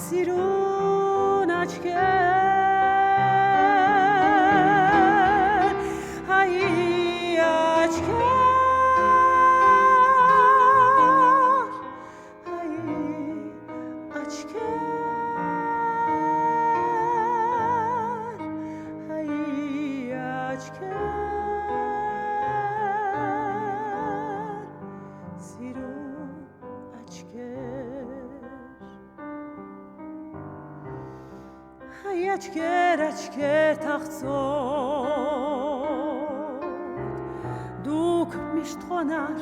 սիրուն աչքեր, հայի աչքեր, հայի աչքեր, հայի աչքեր, սիրուն աչքեր, հայ աչքեր, աչքեր թախծոտ, դուք միշտ խոնար,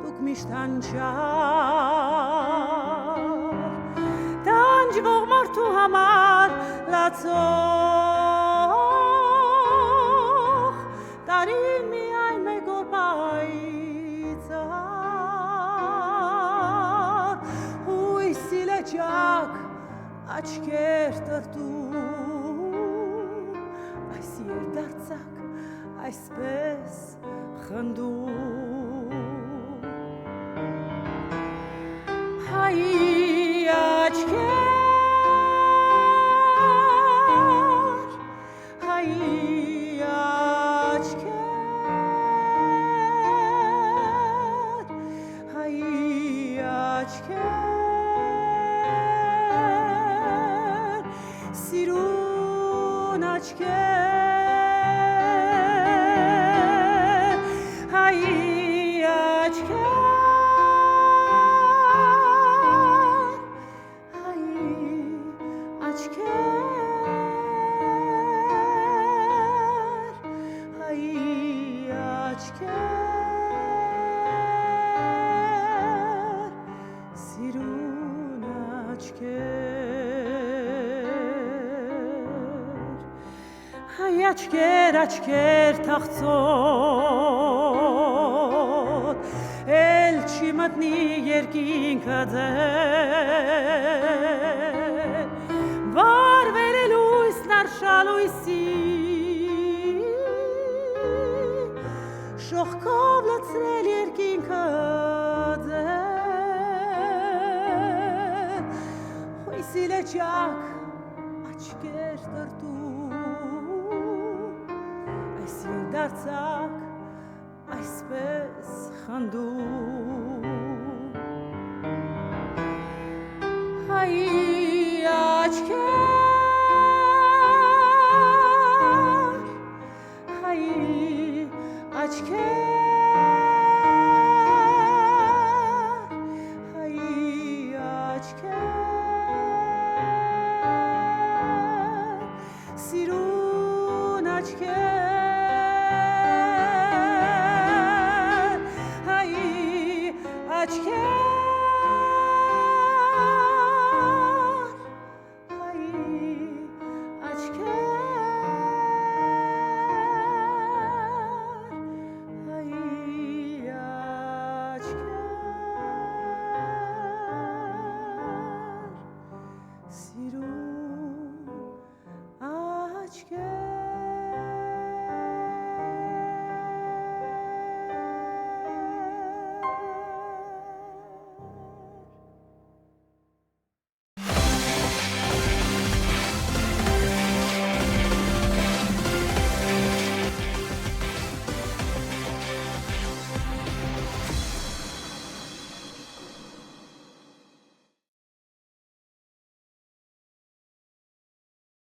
դուք միշտ անչար, տանջվող մարդու համար լացող, տարին միայն մեկ օր պայծառ, հույսի լճակ աչքեր տրտում, այս երդարձակ այսպես խնդում, հայի աչքեր, հայի աչքեր, հայի աչքեր, սիրուն աչքեր, հայի աչքեր, հայի աչքեր, հայի աչքեր, սիրուն աչքեր, հայ աչքեր, աչքեր թախծոտ, էլ չի մտնի երկինքը ձեր, վարվել է լույսն արշալույսի, շողքով լցրել երկինքը ձեր, հույսի լճակ աչքեր տրտում, հալածակ այսպես խնդում հայ աչքեր